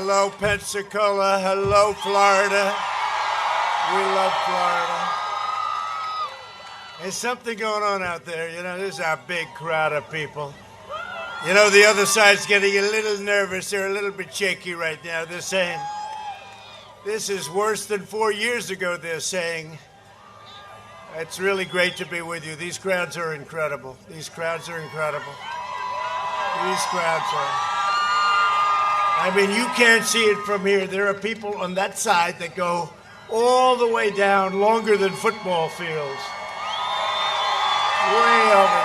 Hello, Pensacola. Hello, Florida. We love Florida. There's something going on out there. You know, there's a big crowd of people. You know, the other side's getting a little nervous. They're a little bit shaky right now. They're saying, this is worse than 4 years ago, they're saying. It's really great to be with you. These crowds are incredible. These crowds are incredible. These crowds are. I mean, you can't see it from here. There are people on that side that go all the way down, longer than football fields. Way over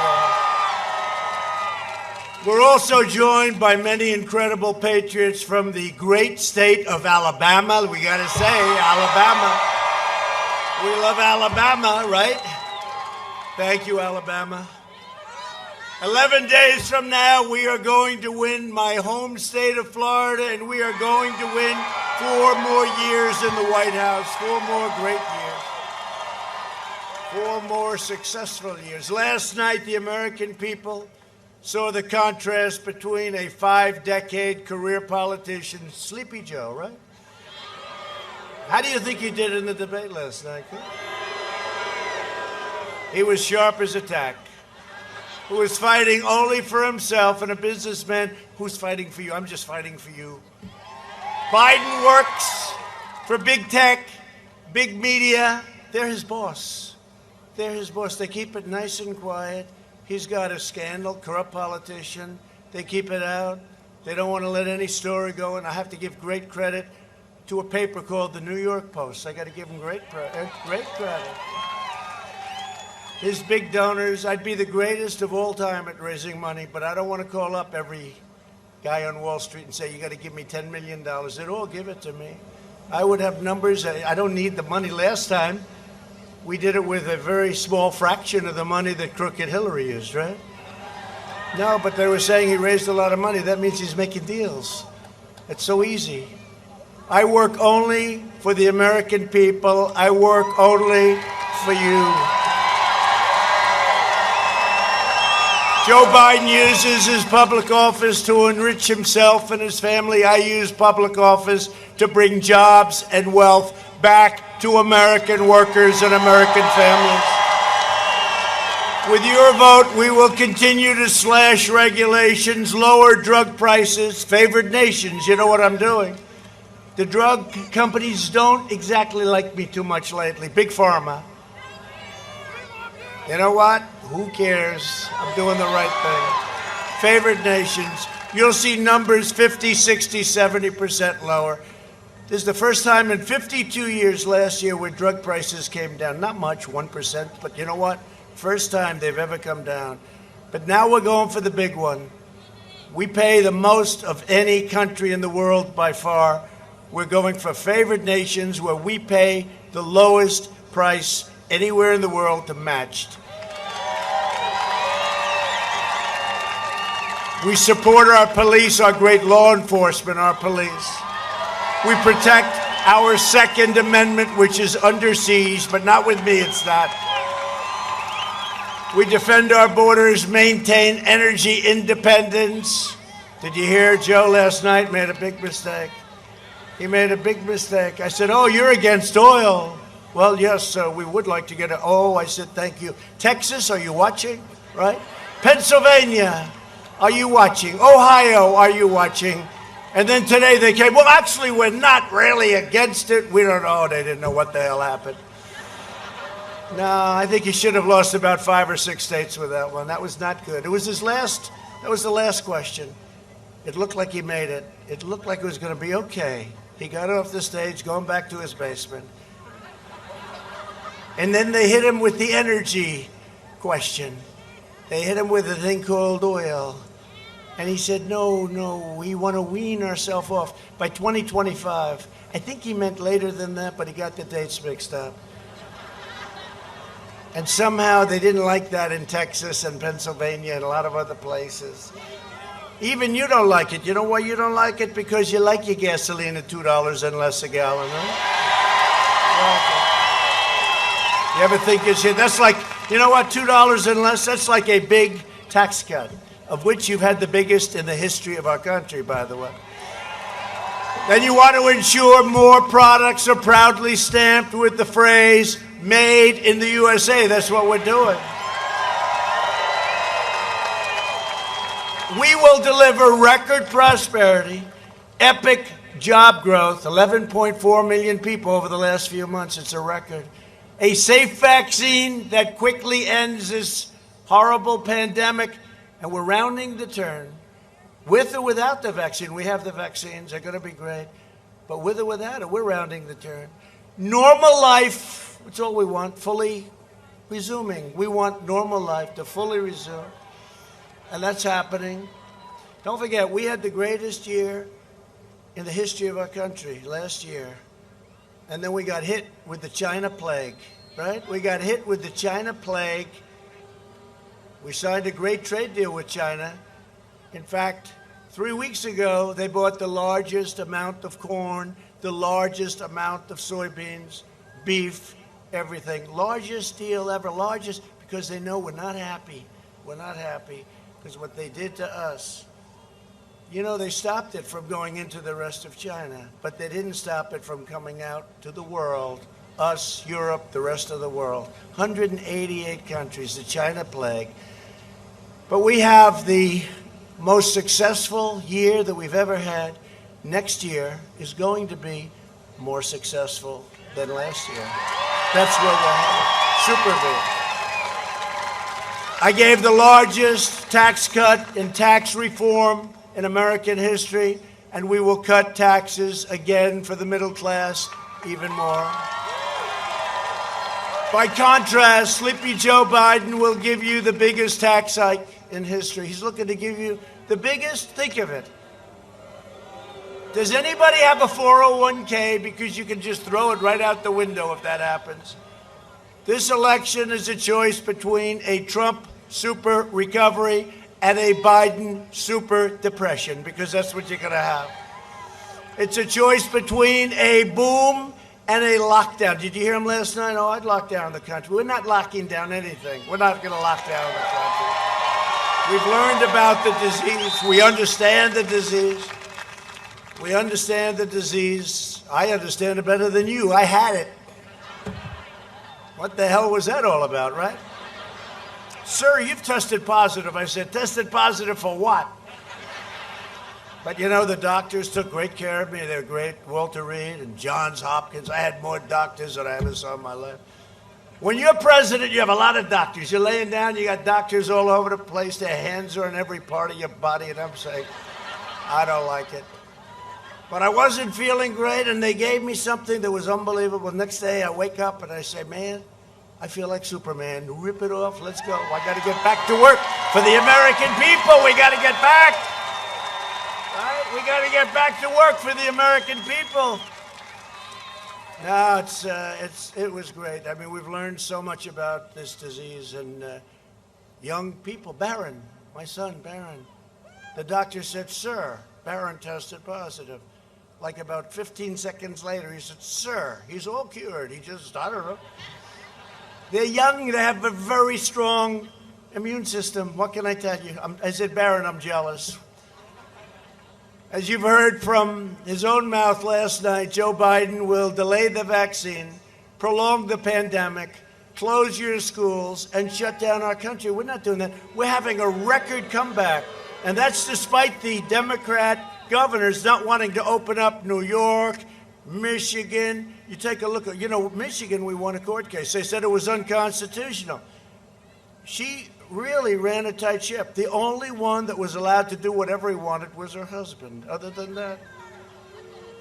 there. We're also joined by many incredible patriots from the great state of Alabama. We got to say, Alabama. We love Alabama, right? Thank you, Alabama. 11 days from now, we are going to win my home state of Florida, and we are going to win 4 more years in the White House, 4 more great years, 4 more successful years. Last night, the American people saw the contrast between a 5-decade career politician, Sleepy Joe, right? How do you think he did in the debate last night? He was sharp as a tack. Who was fighting only for himself, and a businessman who's fighting for you. I'm just fighting for you. Biden works for big tech, big media. They're his boss. They're his boss. They keep it nice and quiet. He's got a scandal, corrupt politician. They keep it out. They don't want to let any story go, and I have to give great credit to a paper called the New York Post. I got to give him great credit. His big donors, I'd be the greatest of all time at raising money, but I don't want to call up every guy on Wall Street and say, you got to give me $10 million. They'd all give it to me. I would have numbers. I don't need the money. Last time, we did it with a very small fraction of the money that crooked Hillary used, right? No, but they were saying he raised a lot of money. That means he's making deals. It's so easy. I work only for the American people. I work only for you. Joe Biden uses his public office to enrich himself and his family. I use public office to bring jobs and wealth back to American workers and American families. With your vote, we will continue to slash regulations, lower drug prices, favored nations. You know what I'm doing. The drug companies don't exactly like me too much lately. Big Pharma. You know what? Who cares? I'm doing the right thing. Favored nations. You'll see numbers 50, 60, 70% lower. This is the first time in 52 years last year where drug prices came down. Not much, 1%, but you know what? First time they've ever come down. But now we're going for the big one. We pay the most of any country in the world by far. We're going for favored nations where we pay the lowest price anywhere in the world to matched. We support our police, our great law enforcement, our police. We protect our Second Amendment, which is under siege, but not with me, it's not. We defend our borders, maintain energy independence. Did you hear Joe last night made a big mistake? He made a big mistake. I said, oh, you're against oil. Well, yes, we would like to get it. Oh, I said, thank you. Texas, are you watching? Right? Pennsylvania, are you watching? Ohio, are you watching? And then today they came, well, actually, we're not really against it. We don't know. They didn't know what the hell happened. No, I think he should have lost about 5 or 6 states with that one. That was not good. It was that was the last question. It looked like he made it. It looked like it was going to be okay. He got off the stage, going back to his basement. And then they hit him with the energy question. They hit him with a thing called oil. And he said, no, we want to wean ourselves off by 2025. I think he meant later than that, but he got the dates mixed up. And somehow they didn't like that in Texas and Pennsylvania and a lot of other places. Even you don't like it. You know why you don't like it? Because you like your gasoline at $2 and less a gallon, right? You ever think that's like, you know what, $2 and less, that's like a big tax cut, of which you've had the biggest in the history of our country, by the way. Then you want to ensure more products are proudly stamped with the phrase, made in the USA. That's what we're doing. We will deliver record prosperity, epic job growth, 11.4 million people over the last few months. It's a record. A safe vaccine that quickly ends this horrible pandemic, and we're rounding the turn. With or without the vaccine, we have the vaccines, they're going to be great. But with or without it, we're rounding the turn. Normal life, that's all we want, fully resuming. We want normal life to fully resume. And that's happening. Don't forget, we had the greatest year in the history of our country last year. And then we got hit with the China plague, right? We got hit with the China plague. We signed a great trade deal with China. In fact, 3 weeks ago, they bought the largest amount of corn, the largest amount of soybeans, beef, everything. Largest deal ever, largest, because they know we're not happy. We're not happy because what they did to us. You know, they stopped it from going into the rest of China, but they didn't stop it from coming out to the world, us, Europe, the rest of the world. 188 countries, the China plague. But we have the most successful year that we've ever had. Next year is going to be more successful than last year. That's where we're headed. Super big. I gave the largest tax cut in tax reform in American history, and we will cut taxes again for the middle class even more. By contrast, Sleepy Joe Biden will give you the biggest tax hike in history. He's looking to give you the biggest. Think of it. Does anybody have a 401k? Because you can just throw it right out the window if that happens. This election is a choice between a Trump super recovery and a Biden super depression, because that's what you're going to have. It's a choice between a boom and a lockdown. Did you hear him last night? Oh, I'd lock down the country. We're not locking down anything. We're not going to lock down the country. We've learned about the disease. We understand the disease. We understand the disease. I understand it better than you. I had it. What the hell was that all about, right? Sir, you've tested positive. I said, tested positive for what? But you know, the doctors took great care of me. They're great. Walter Reed and Johns Hopkins. I had more doctors than I ever saw in my life. When you're president, you have a lot of doctors. You're laying down, you got doctors all over the place. Their hands are in every part of your body. And I'm saying, I don't like it. But I wasn't feeling great, and they gave me something that was unbelievable. Next day, I wake up and I say, man, I feel like Superman. Rip it off. Let's go. I got to get back to work for the American people. We got to get back. Right? We got to get back to work for the American people. No, it was great. I mean, we've learned so much about this disease, and young people. Barron, my son, Barron. The doctor said, sir, Barron tested positive. Like about 15 seconds later, he said, sir, he's all cured. He just, I don't know. They're young. They have a very strong immune system. What can I tell you? I said, Barron, I'm jealous. As you've heard from his own mouth last night, Joe Biden will delay the vaccine, prolong the pandemic, close your schools, and shut down our country. We're not doing that. We're having a record comeback. And that's despite the Democrat governors not wanting to open up New York, Michigan. You take a look at, Michigan, we won a court case. They said it was unconstitutional. She really ran a tight ship. The only one that was allowed to do whatever he wanted was her husband. Other than that,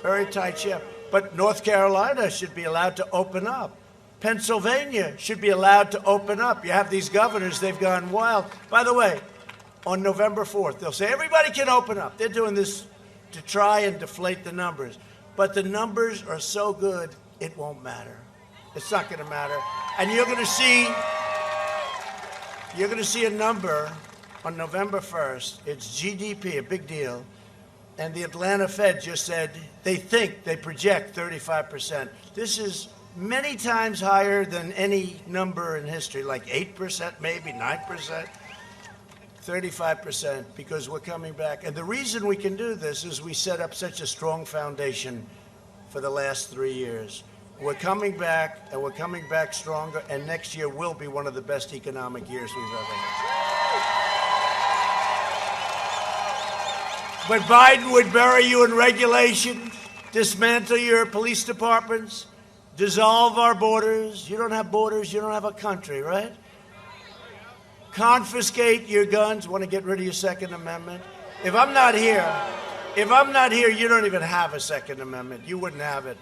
very tight ship. But North Carolina should be allowed to open up. Pennsylvania should be allowed to open up. You have these governors, they've gone wild. By the way, on November 4th, they'll say everybody can open up. They're doing this to try and deflate the numbers. But the numbers are so good, it won't matter. It's not going to matter. And you're going to see a number on November 1st. It's GDP, a big deal. And the Atlanta Fed just said they project 35%. This is many times higher than any number in history, like 8%, maybe 9%. 35%, because we're coming back. And the reason we can do this is we set up such a strong foundation for the last 3 years. We're coming back, and we're coming back stronger, and next year will be one of the best economic years we've ever had. But Biden would bury you in regulations, dismantle your police departments, dissolve our borders. You don't have borders, you don't have a country, right? Confiscate your guns, want to get rid of your Second Amendment. If I'm not here, you don't even have a Second Amendment. You wouldn't have it.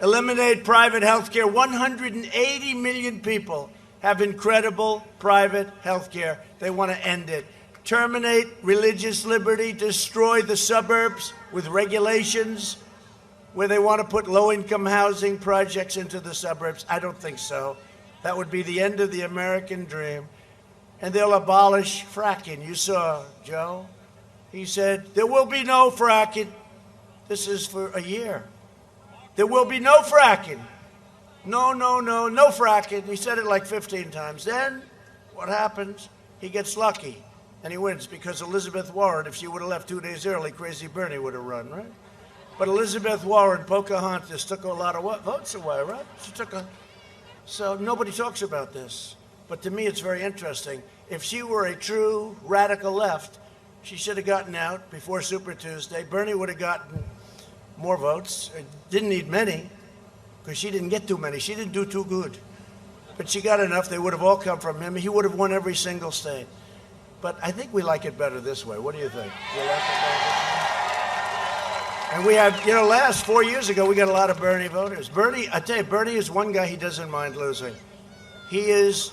Eliminate private health care. 180 million people have incredible private health care. They want to end it. Terminate religious liberty. Destroy the suburbs with regulations where they want to put low-income housing projects into the suburbs. I don't think so. That would be the end of the American dream. And they'll abolish fracking. You saw Joe. He said, there will be no fracking. This is for a year. There will be no fracking. No fracking. He said it like 15 times. Then what happens? He gets lucky, and he wins, because Elizabeth Warren, if she would have left 2 days early, Crazy Bernie would have run, right? But Elizabeth Warren, Pocahontas, took a lot of votes away, right? So nobody talks about this. But to me, it's very interesting. If she were a true radical left, she should have gotten out before Super Tuesday. Bernie would have gotten more votes. Didn't need many, because she didn't get too many. She didn't do too good. But she got enough. They would have all come from him. He would have won every single state. But I think we like it better this way. What do you think? You like it better this way? And we have, last 4 years ago, we got a lot of Bernie voters. Bernie, I tell you, Bernie is one guy he doesn't mind losing. He is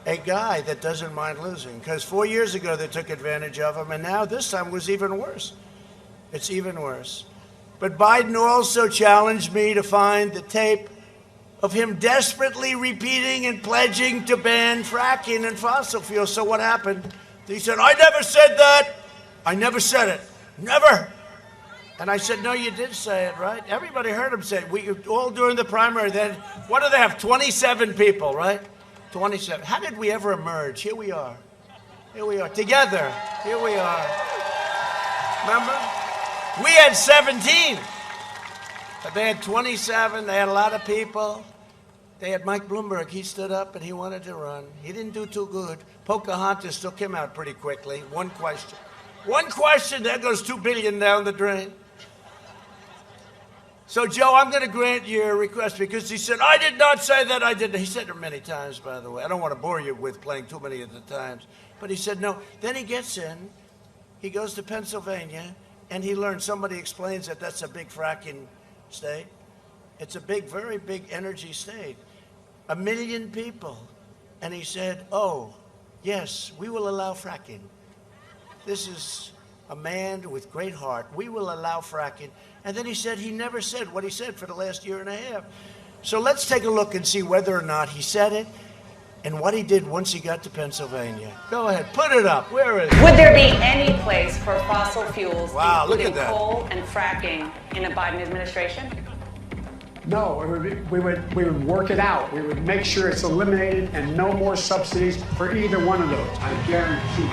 a guy that doesn't mind losing, because 4 years ago they took advantage of him, and now this time was even worse. It's even worse. But Biden also challenged me to find the tape of him desperately repeating and pledging to ban fracking and fossil fuels. So what happened? He said, I never said that. I never said it. Never. And I said, no, you did say it, right? Everybody heard him say it. We all during the primary. Then, what do they have? 27 people, right? 27. How did we ever emerge? Here we are. Here we are. Together. Here we are. Remember? We had 17. But they had 27. They had a lot of people. They had Mike Bloomberg. He stood up and he wanted to run. He didn't do too good. Pocahontas took him out pretty quickly. One question, there goes $2 billion down the drain. So, Joe, I'm going to grant your request, because he said, I did not say that. I didn't. He said it many times, by the way. I don't want to bore you with playing too many of the times. But he said no. Then he gets in. He goes to Pennsylvania, and he learns, somebody explains that that's a big fracking state. It's a big, very big energy state. 1 million people. And he said, oh, yes, we will allow fracking. This is a man with great heart. We will allow fracking. And then he said he never said what he said for the last year and a half. So let's take a look and see whether or not he said it and what he did once he got to Pennsylvania. Go ahead, put it up. Where is it? Would there be any place for fossil fuels, including coal and fracking, in a Biden administration? No, we would work it out. We would make sure it's eliminated and no more subsidies for either one of those. I guarantee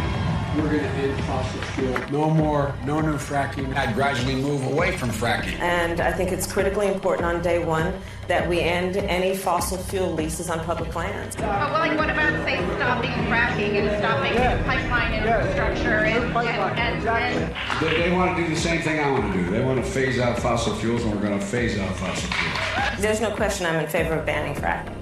we're going to end fossil fuel. No more, no new fracking. I'd gradually move away from fracking. And I think it's critically important on day one that we end any fossil fuel leases on public lands. What about, say, stopping fracking and stopping pipeline infrastructure? They want to do the same thing I want to do. They want to phase out fossil fuels, and we're going to phase out fossil fuels. There's no question I'm in favor of banning fracking.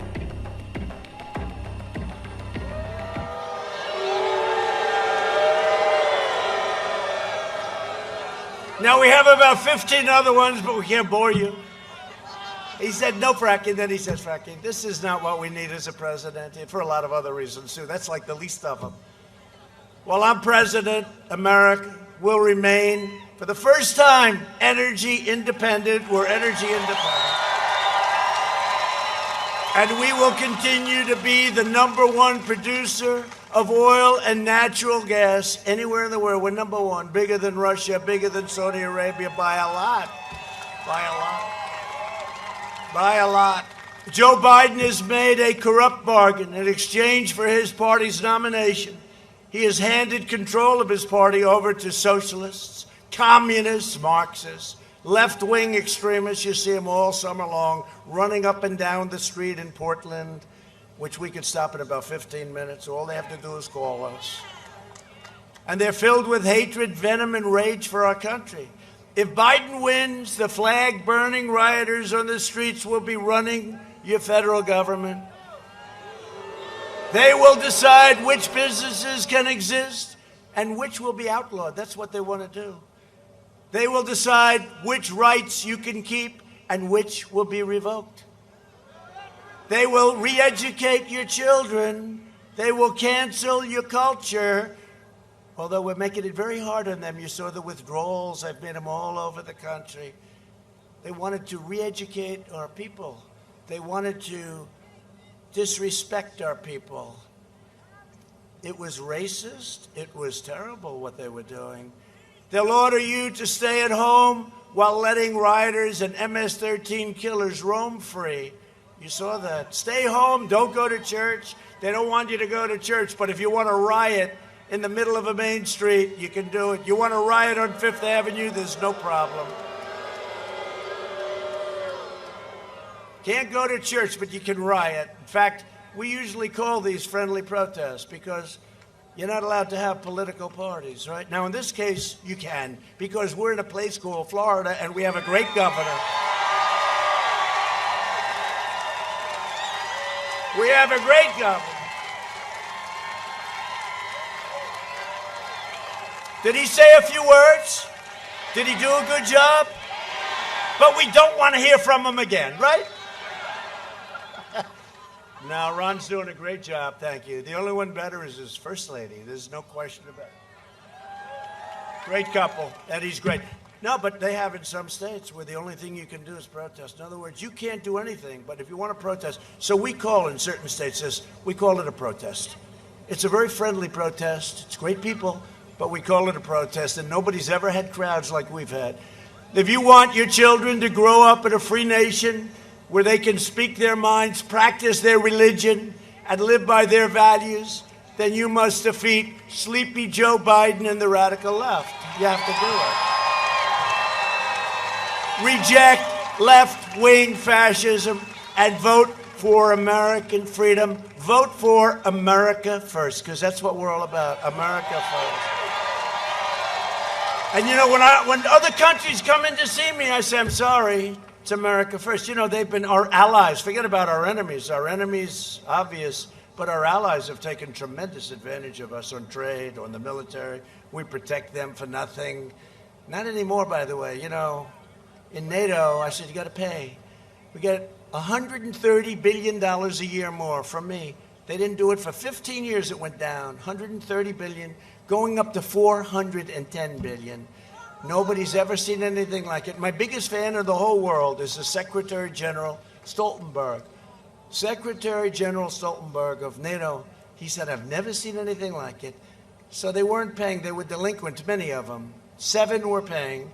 Now, we have about 15 other ones, but we can't bore you. He said no fracking, then he says fracking. This is not what we need as a president, for a lot of other reasons, too. That's like the least of them. While I'm president, America will remain, for the first time, energy independent. We're energy independent. And we will continue to be the #1 producer of oil and natural gas anywhere in the world. We're #1, bigger than Russia, bigger than Saudi Arabia by a lot. By a lot. By a lot. Joe Biden has made a corrupt bargain in exchange for his party's nomination. He has handed control of his party over to socialists, communists, Marxists, left-wing extremists. You see them all summer long running up and down the street in Portland, which we could stop in about 15 minutes. All they have to do is call us. And they're filled with hatred, venom, and rage for our country. If Biden wins, the flag-burning rioters on the streets will be running your federal government. They will decide which businesses can exist and which will be outlawed. That's what they want to do. They will decide which rights you can keep and which will be revoked. They will re-educate your children. They will cancel your culture. Although we're making it very hard on them. You saw the withdrawals. I've made them all over the country. They wanted to re-educate our people. They wanted to disrespect our people. It was racist. It was terrible what they were doing. They'll order you to stay at home while letting rioters and MS-13 killers roam free. You saw that. Stay home. Don't go to church. They don't want you to go to church. But if you want to riot in the middle of a main street, you can do it. You want to riot on Fifth Avenue, there's no problem. Can't go to church, but you can riot. In fact, we usually call these friendly protests because you're not allowed to have political parties, right? Now, in this case, you can, because we're in a place called Florida, and we have a great governor. We have a great governor. Did he say a few words? Did he do a good job? But we don't want to hear from him again, right? No, Ron's doing a great job, thank you. The only one better is his first lady. There's no question about it. Great couple. Eddie's great. No, but they have in some states where the only thing you can do is protest. In other words, you can't do anything, but if you want to protest. So we call in certain states this, we call it a protest. It's a very friendly protest. It's great people, but we call it a protest, and nobody's ever had crowds like we've had. If you want your children to grow up in a free nation where they can speak their minds, practice their religion, and live by their values, then you must defeat sleepy Joe Biden and the radical left. You have to do it. Reject left-wing fascism and vote for American freedom. Vote for America first, because that's what we're all about, America first. And you know, when other countries come in to see me, I say, I'm sorry, it's America first. You know, they've been our allies. Forget about our enemies. Our enemies, obvious, but our allies have taken tremendous advantage of us on trade, on the military. We protect them for nothing. Not anymore, by the way. You know, in NATO, I said, you got to pay. We get $130 billion a year more from me. They didn't do it for 15 years. It went down, $130 billion, going up to $410 billion. Nobody's ever seen anything like it. My biggest fan in the whole world is the Secretary General Stoltenberg. Secretary General Stoltenberg of NATO, he said, I've never seen anything like it. So they weren't paying. They were delinquent, many of them. 7 were paying.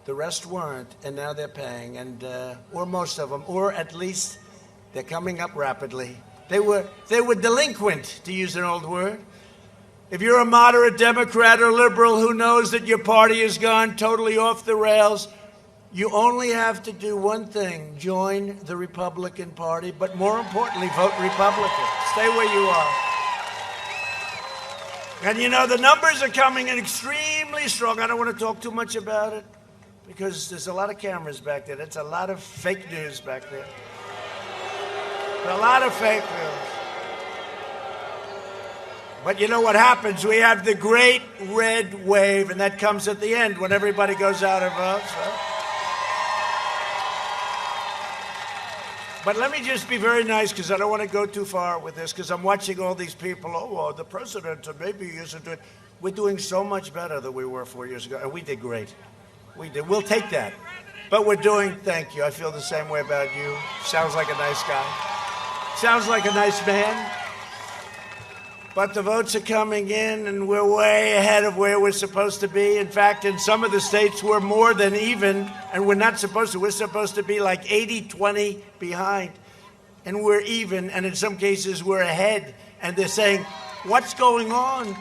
The rest weren't, and now they're paying, and or most of them, or at least they're coming up rapidly. They were delinquent, to use an old word. If you're a moderate Democrat or liberal who knows that your party has gone totally off the rails, you only have to do one thing: join the Republican Party, but more importantly, vote Republican. Stay where you are. And you know, the numbers are coming in extremely strong. I don't want to talk too much about it, because there's a lot of cameras back there. That's a lot of fake news back there. A lot of fake news. But you know what happens? We have the great red wave, and that comes at the end when everybody goes out and votes. Right? But let me just be very nice, because I don't want to go too far with this, because I'm watching all these people. Oh, well, the president maybe isn't doing. We're doing so much better than we were 4 years ago, and we did great. We did. We'll take that. But we're doing, thank you. I feel the same way about you. Sounds like a nice guy. Sounds like a nice man. But the votes are coming in, and we're way ahead of where we're supposed to be. In fact, in some of the states, we're more than even, and we're not supposed to. We're supposed to be like 80-20 behind, and we're even, and in some cases, we're ahead. And they're saying, what's going on?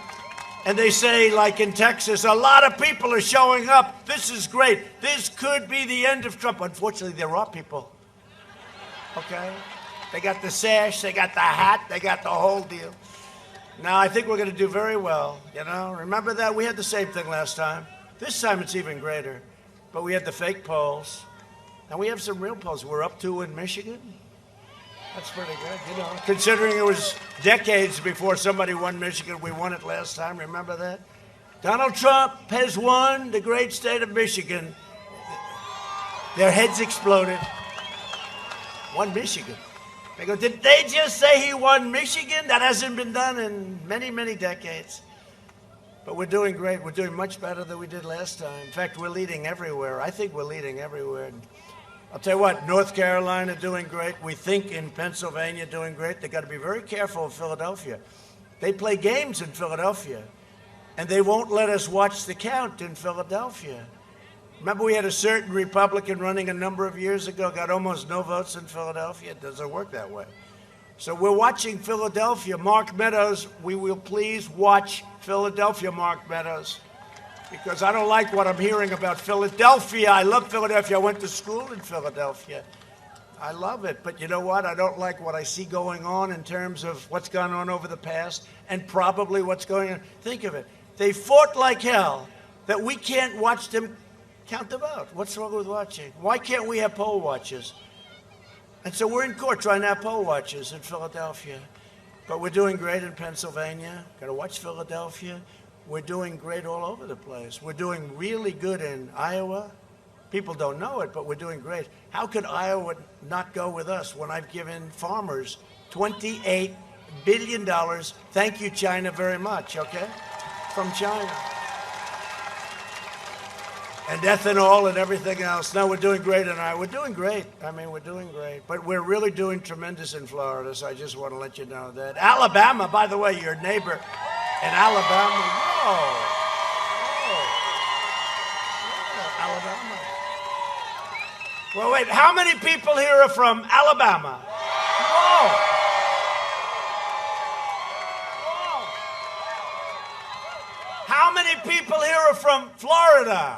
And they say, like in Texas, a lot of people are showing up. This is great. This could be the end of Trump. Unfortunately, there are people. Okay? They got the sash, they got the hat, they got the whole deal. Now, I think we're going to do very well. Remember that? We had the same thing last time. This time it's even greater. But we had the fake polls. And we have some real polls. We're up 2 in Michigan. That's pretty good, Considering it was decades before somebody won Michigan, we won it last time. Remember that? Donald Trump has won the great state of Michigan. Their heads exploded. Won Michigan. They go, did they just say he won Michigan? That hasn't been done in many, many decades. But we're doing great. We're doing much better than we did last time. In fact, we're leading everywhere. I think we're leading everywhere. I'll tell you what, North Carolina doing great. We think in Pennsylvania doing great. They've got to be very careful in Philadelphia. They play games in Philadelphia, and they won't let us watch the count in Philadelphia. Remember, we had a certain Republican running a number of years ago, got almost no votes in Philadelphia. It doesn't work that way. So we're watching Philadelphia. Mark Meadows, we will please watch Philadelphia, Mark Meadows, because I don't like what I'm hearing about Philadelphia. I love Philadelphia. I went to school in Philadelphia. I love it. But you know what? I don't like what I see going on in terms of what's gone on over the past and probably what's going on. Think of it. They fought like hell that we can't watch them count the vote. What's wrong with watching? Why can't we have poll watchers? And so we're in court trying to have poll watchers in Philadelphia. But we're doing great in Pennsylvania. Got to watch Philadelphia. We're doing great all over the place. We're doing really good in Iowa. People don't know it, but we're doing great. How could Iowa not go with us when I've given farmers $28 billion? Thank you, China, very much, okay? From China. And ethanol and everything else. No, we're doing great in Iowa. We're doing great. I mean, we're doing great. But we're really doing tremendous in Florida, so I just want to let you know that. Alabama, by the way, your neighbor in Alabama. Whoa. Alabama. Well, wait, how many people here are from Alabama? Whoa. Whoa. How many people here are from Florida?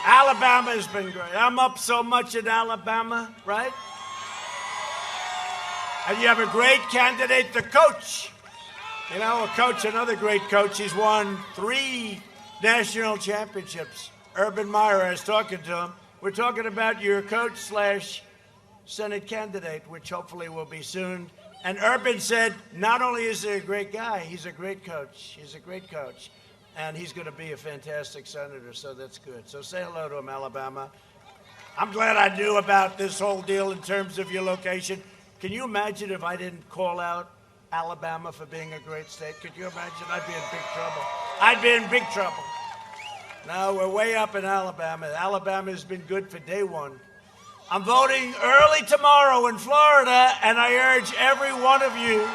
Alabama has been great. I'm up so much in Alabama, right? And you have a great candidate, the coach. You know, a coach, another great coach. He's won 3 national championships. Urban Meyer, I was talking to him. We're talking about your coach / Senate candidate, which hopefully will be soon. And Urban said, not only is he a great guy, he's a great coach. He's a great coach. And he's going to be a fantastic senator, so that's good. So say hello to him, Alabama. I'm glad I knew about this whole deal in terms of your location. Can you imagine if I didn't call out Alabama for being a great state? Could you imagine? I'd be in big trouble. I'd be in big trouble. No, we're way up in Alabama. Alabama has been good for day one. I'm voting early tomorrow in Florida, and I urge every one of you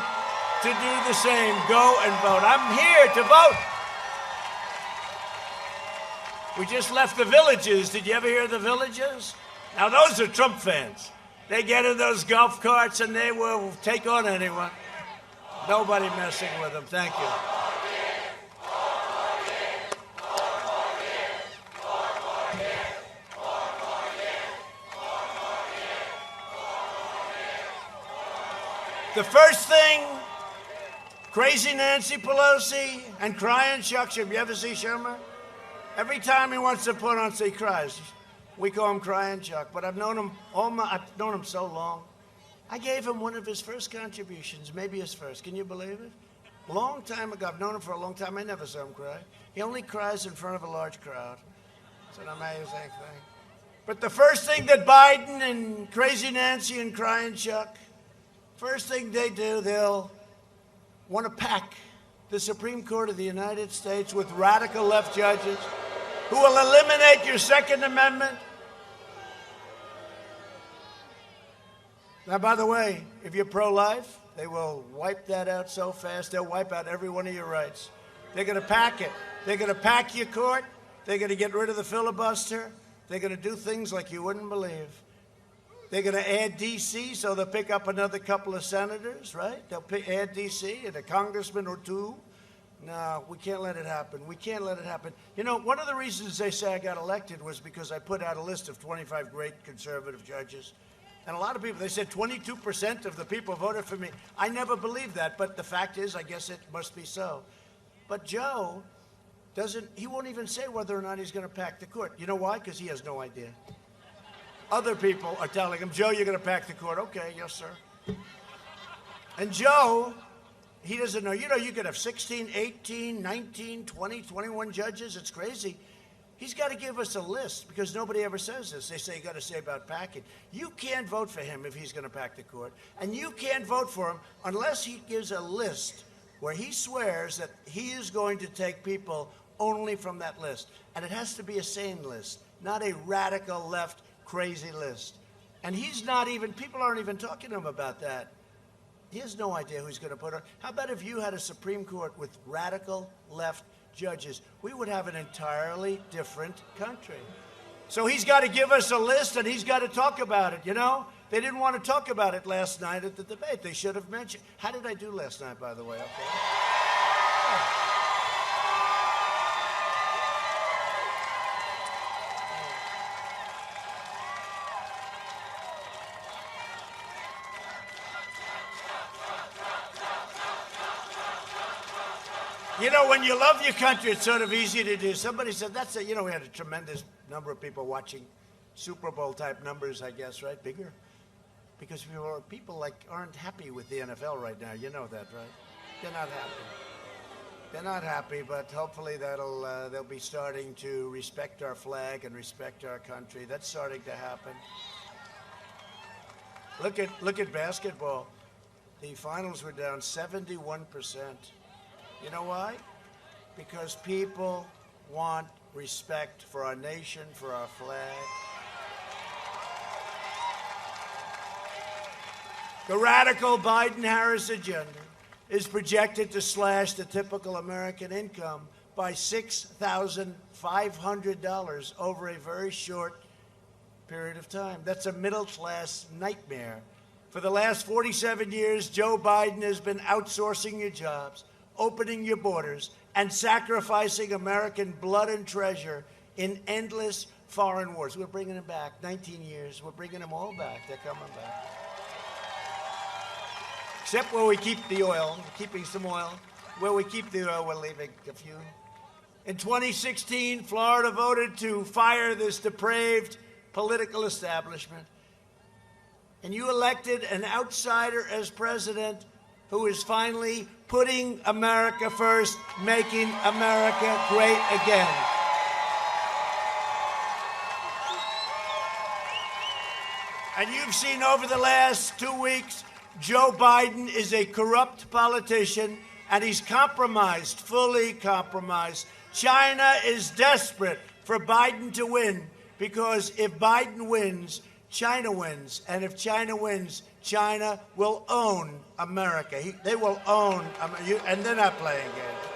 to do the same. Go and vote. I'm here to vote. We just left the Villages. Did you ever hear of the Villages? Now, those are Trump fans. They get in those golf carts, and they will take on anyone. Nobody messing with them. Thank you. The first thing, crazy Nancy Pelosi and crying Chuck Schumer. You ever see Schumer? Every time he wants to put on, he cries. We call him Crying Chuck. But I've known him I've known him so long. I gave him one of his first contributions, maybe his first. Can you believe it? Long time ago. I've known him for a long time. I never saw him cry. He only cries in front of a large crowd. It's an amazing thing. But the first thing that Biden and Crazy Nancy and Crying Chuck, first thing they do, they'll want to pack the Supreme Court of the United States with radical left judges who will eliminate your Second Amendment. Now, by the way, if you're pro-life, they will wipe that out so fast, they'll wipe out every one of your rights. They're going to pack it. They're going to pack your court. They're going to get rid of the filibuster. They're going to do things like you wouldn't believe. They're going to add D.C., so they'll pick up another couple of senators, right? They'll add D.C. and a congressman or two. No, we can't let it happen. We can't let it happen. You know, one of the reasons they say I got elected was because I put out a list of 25 great conservative judges. And a lot of people, they said 22% of the people voted for me. I never believed that, but the fact is, I guess it must be so. But Joe he won't even say whether or not he's going to pack the court. You know why? Because he has no idea. Other people are telling him, Joe, you're going to pack the court. Okay, yes, sir. And Joe, he doesn't know. You know, you could have 16, 18, 19, 20, 21 judges. It's crazy. He's got to give us a list because nobody ever says this. They say you got to say about packing. You can't vote for him if he's going to pack the court. And you can't vote for him unless he gives a list where he swears that he is going to take people only from that list. And it has to be a sane list, not a radical left crazy list. And people aren't even talking to him about that. He has no idea who he's going to put on. How about if you had a Supreme Court with radical left judges? We would have an entirely different country. So he's got to give us a list and he's got to talk about it, you know? They didn't want to talk about it last night at the debate. They should have mentioned. How did I do last night, by the way? Okay. You know, when you love your country, it's sort of easy to do. Somebody said, that's it. You know, we had a tremendous number of people watching Super Bowl type numbers, I guess, right? Bigger. Because people aren't happy with the NFL right now. You know that, right? They're not happy. They're not happy, but hopefully they'll be starting to respect our flag and respect our country. That's starting to happen. Look at basketball. The finals were down 71%. You know why? Because people want respect for our nation, for our flag. The radical Biden-Harris agenda is projected to slash the typical American income by $6,500 over a very short period of time. That's a middle-class nightmare. For the last 47 years, Joe Biden has been outsourcing your jobs, opening your borders, and sacrificing American blood and treasure in endless foreign wars. We're bringing them back. 19 years. We're bringing them all back. They're coming back. Except where we keep the oil. We're keeping some oil. Where we keep the oil, we're leaving a few. In 2016, Florida voted to fire this depraved political establishment. And you elected an outsider as president who is finally putting America first, making America great again. And you've seen over the last 2 weeks, Joe Biden is a corrupt politician, and he's compromised, fully compromised. China is desperate for Biden to win, because if Biden wins, China wins. And if China wins, China will own America. They will own America. And they're not playing games.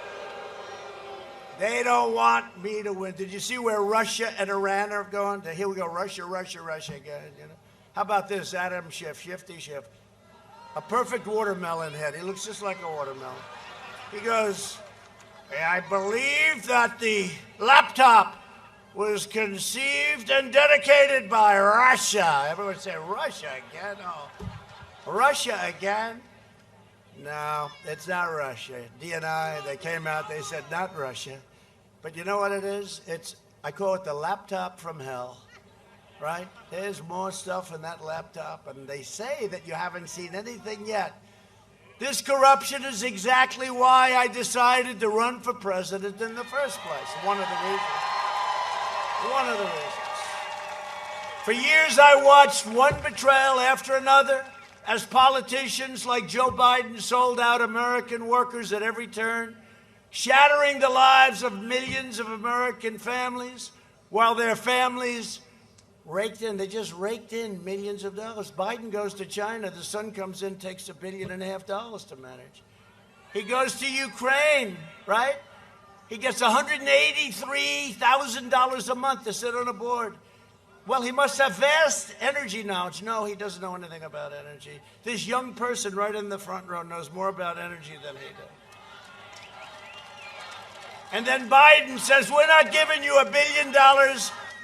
They don't want me to win. Did you see where Russia and Iran are going? Here we go, Russia again. You know? How about this, Adam Schiff, Shifty Schiff? A perfect watermelon head. He looks just like a watermelon. He goes, I believe that the laptop was conceived and dedicated by Russia. Everyone say, Russia again? Oh, Russia again? No, it's not Russia. DNI, they came out, they said, not Russia. But you know what it is? I call it the laptop from hell, right? There's more stuff in that laptop, and they say that you haven't seen anything yet. This corruption is exactly why I decided to run for president in the first place. One of the reasons. One of the reasons. For years, I watched one betrayal after another as politicians like Joe Biden sold out American workers at every turn, shattering the lives of millions of American families while their families they just raked in millions of dollars. Biden goes to China. The son comes in, takes $1.5 billion to manage. He goes to Ukraine, right? He gets $183,000 a month to sit on a board. Well, he must have vast energy knowledge. No, he doesn't know anything about energy. This young person right in the front row knows more about energy than he does. And then Biden says, we're not giving you $1 billion.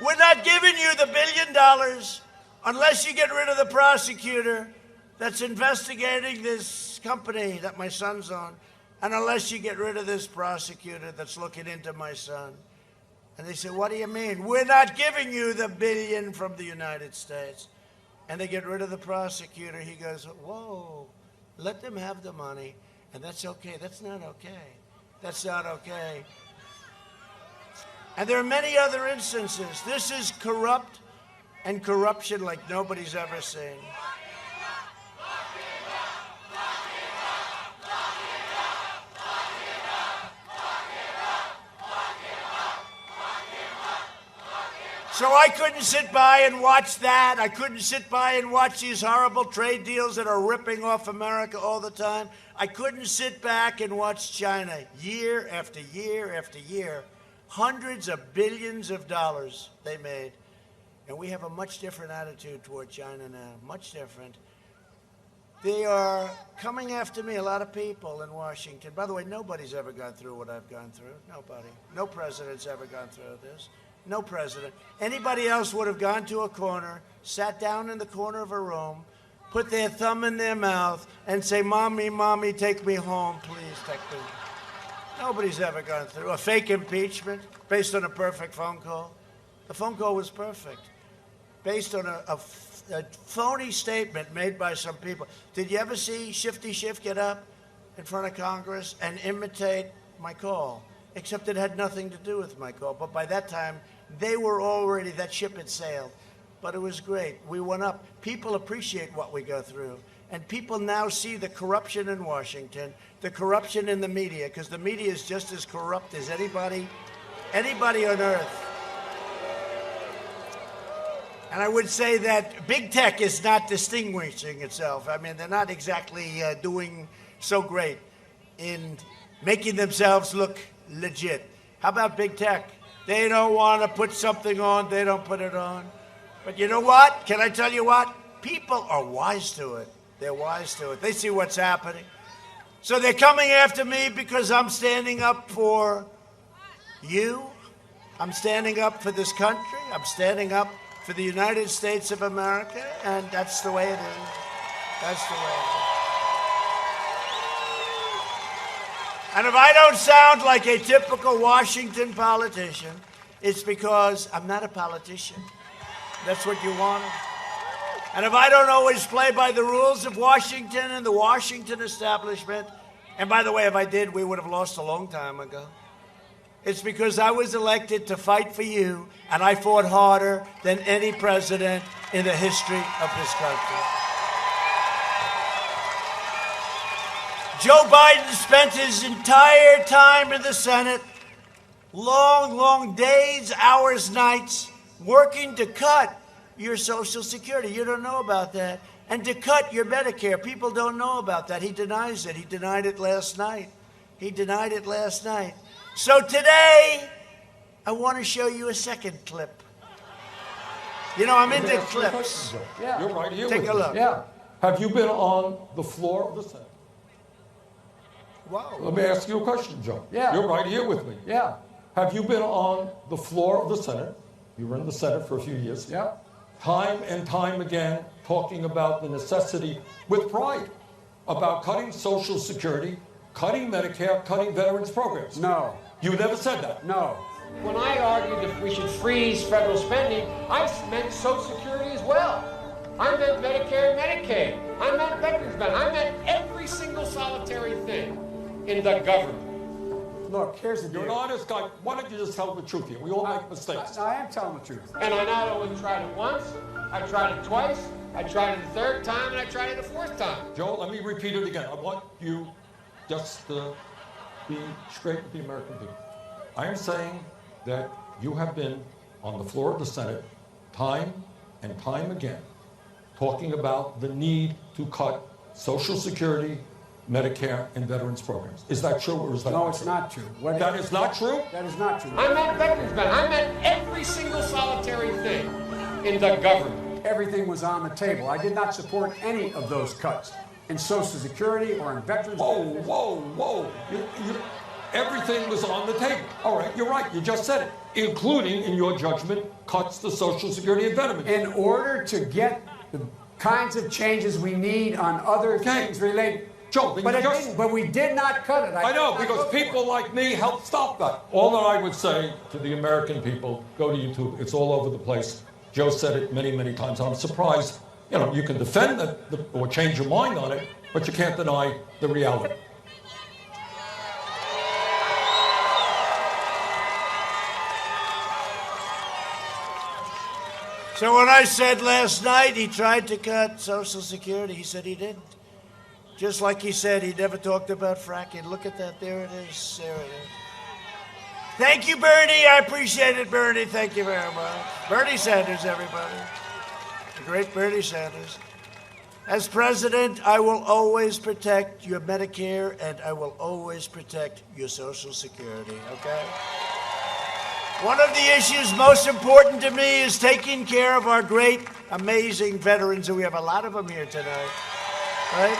We're not giving you the $1 billion unless you get rid of the prosecutor that's investigating this company that my son's on, and unless you get rid of this prosecutor that's looking into my son. And they say, what do you mean? We're not giving you the $1 billion from the United States. And they get rid of the prosecutor. He goes, whoa, let them have the money. And that's okay. That's not okay. That's not okay. And there are many other instances. This is corrupt and corruption like nobody's ever seen. So I couldn't sit by and watch that. I couldn't sit by and watch these horrible trade deals that are ripping off America all the time. I couldn't sit back and watch China year after year after year. Hundreds of billions of dollars they made. And we have a much different attitude toward China now, much different. They are coming after me, a lot of people in Washington. By the way, nobody's ever gone through what I've gone through. Nobody. No president's ever gone through this. No president. Anybody else would have gone to a corner, sat down in the corner of a room, put their thumb in their mouth, and say, Mommy, Mommy, take me home, please, take me. Nobody's ever gone through a fake impeachment based on a perfect phone call. The phone call was perfect, based on a phony statement made by some people. Did you ever see Shifty Schiff get up in front of Congress and imitate my call? Except it had nothing to do with my call. But by that time, they were already, that ship had sailed. But it was great. We went up. People appreciate what we go through. And people now see the corruption in Washington, the corruption in the media, because the media is just as corrupt as anybody on earth. And I would say that big tech is not distinguishing itself. I mean, they're not exactly doing so great in making themselves look legit. How about big tech? They don't want to put something on, they don't put it on. But you know what? Can I tell you what? People are wise to it. They're wise to it. They see what's happening. So they're coming after me because I'm standing up for you. I'm standing up for this country. I'm standing up for the United States of America, and that's the way it is. That's the way it is. And if I don't sound like a typical Washington politician, it's because I'm not a politician. That's what you want. And if I don't always play by the rules of Washington and the Washington establishment, and by the way, if I did, we would have lost a long time ago. It's because I was elected to fight for you, and I fought harder than any president in the history of this country. Joe Biden spent his entire time in the Senate, long, long days, hours, nights, working to cut your Social Security. You don't know about that. And to cut your Medicare. People don't know about that. He denies it. He denied it last night. He denied it last night. So today, I want to show you a second clip. You know, I'm into clips. Yeah. You're right here. Take a look. Yeah. Have you been on the floor of the Senate? Wow. Let me ask you a question, Joe. Yeah. You're right here with me. Yeah. Have you been on the floor of the Senate? You were in the Senate for a few years. Yeah. Time and time again, talking about the necessity, with pride, about cutting Social Security, cutting Medicare, cutting veterans programs. No. You never said that. No. When I argued that we should freeze federal spending, I meant Social Security as well. I meant Medicare and Medicaid. I meant veterans benefits. I meant every single solitary thing in the government. Look, here's the deal. You're an honest guy. Why don't you just tell the truth here? We all make mistakes. I am telling the truth. And I not only tried it once, I tried it twice, I tried it a third time, and I tried it a fourth time. Joe, let me repeat it again. I want you just to be straight with the American people. I am saying that you have been on the floor of the Senate time and time again talking about the need to cut Social Security, Medicare, and veterans programs. Is that true or is that No, not it's true? not true. What That is not true? That is not true. I meant veterans benefits. I meant every single solitary thing in the government. Everything was on the table. I did not support any of those cuts in Social Security or in veterans. Whoa. Everything was on the table. All right, you're right. You just said it. Including, in your judgment, cuts to Social Security and veterans. In order to get the kinds of changes we need on other things related. Joe, but we did not cut it. I know, because people like me helped stop that. All that I would say to the American people, go to YouTube. It's all over the place. Joe said it many, many times. I'm surprised. You know, you can defend it or change your mind on it, but you can't deny the reality. So when I said last night he tried to cut Social Security, he said he didn't. Just like he said he never talked about fracking. Look at that. There it is. There it is. Thank you, Bernie. I appreciate it, Bernie. Thank you very much. Bernie Sanders, everybody. The great Bernie Sanders. As president, I will always protect your Medicare and I will always protect your Social Security, okay? One of the issues most important to me is taking care of our great, amazing veterans, and we have a lot of them here tonight, right?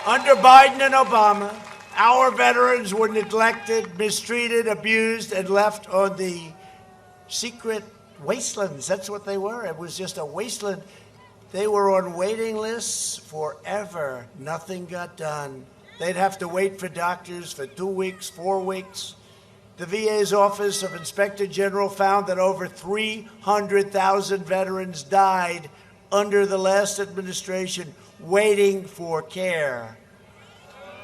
Under Biden and Obama, our veterans were neglected, mistreated, abused, and left on the secret wastelands. That's what they were. It was just a wasteland. They were on waiting lists forever. Nothing got done. They'd have to wait for doctors for 2 weeks, 4 weeks. The VA's Office of Inspector General found that over 300,000 veterans died under the last administration waiting for care.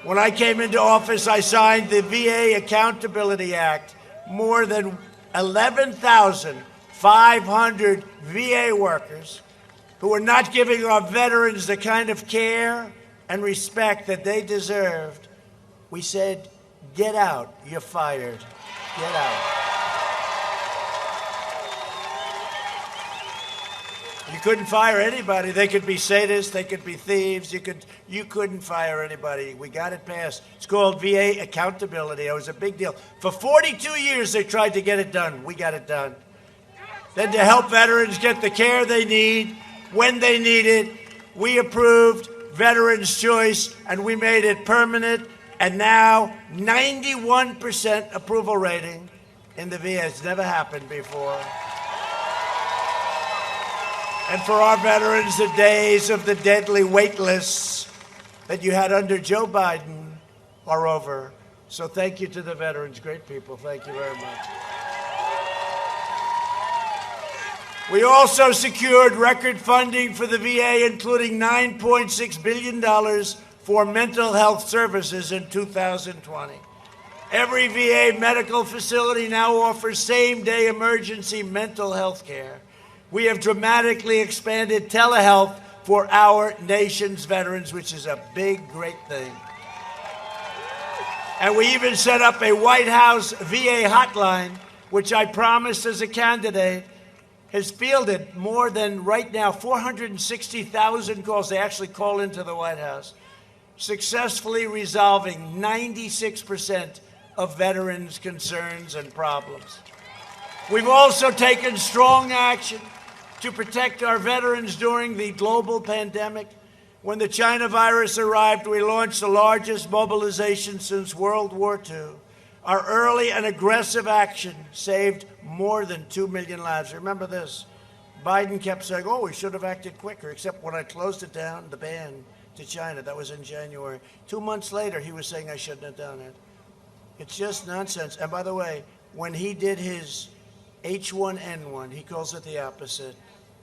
When I came into office, I signed the VA Accountability Act. More than 11,500 VA workers who were not giving our veterans the kind of care and respect that they deserved, we said, get out, you're fired. Get out. You couldn't fire anybody. They could be sadists, they could be thieves. You couldn't fire anybody. We got it passed. It's called VA accountability. It was a big deal. For 42 years, they tried to get it done. We got it done. Then to help veterans get the care they need, when they need it, we approved Veterans' Choice, and we made it permanent. And now, 91% approval rating in the VA. It's never happened before. And for our veterans, the days of the deadly wait lists that you had under Joe Biden are over. So thank you to the veterans. Great people. Thank you very much. We also secured record funding for the VA, including $9.6 billion for mental health services in 2020. Every VA medical facility now offers same-day emergency mental health care. We have dramatically expanded telehealth for our nation's veterans, which is a big, great thing. And we even set up a White House VA hotline, which I promised as a candidate, has fielded more than, right now, 460,000 calls. They actually call into the White House, successfully resolving 96% of veterans' concerns and problems. We've also taken strong action to protect our veterans during the global pandemic. When the China virus arrived, we launched the largest mobilization since World War II. Our early and aggressive action saved more than 2 million lives. Remember this. Biden kept saying, oh, we should have acted quicker, except when I closed it down, the ban to China. That was in January. 2 months later, he was saying I shouldn't have done it. It's just nonsense. And by the way, when he did his H1N1, he calls it the opposite,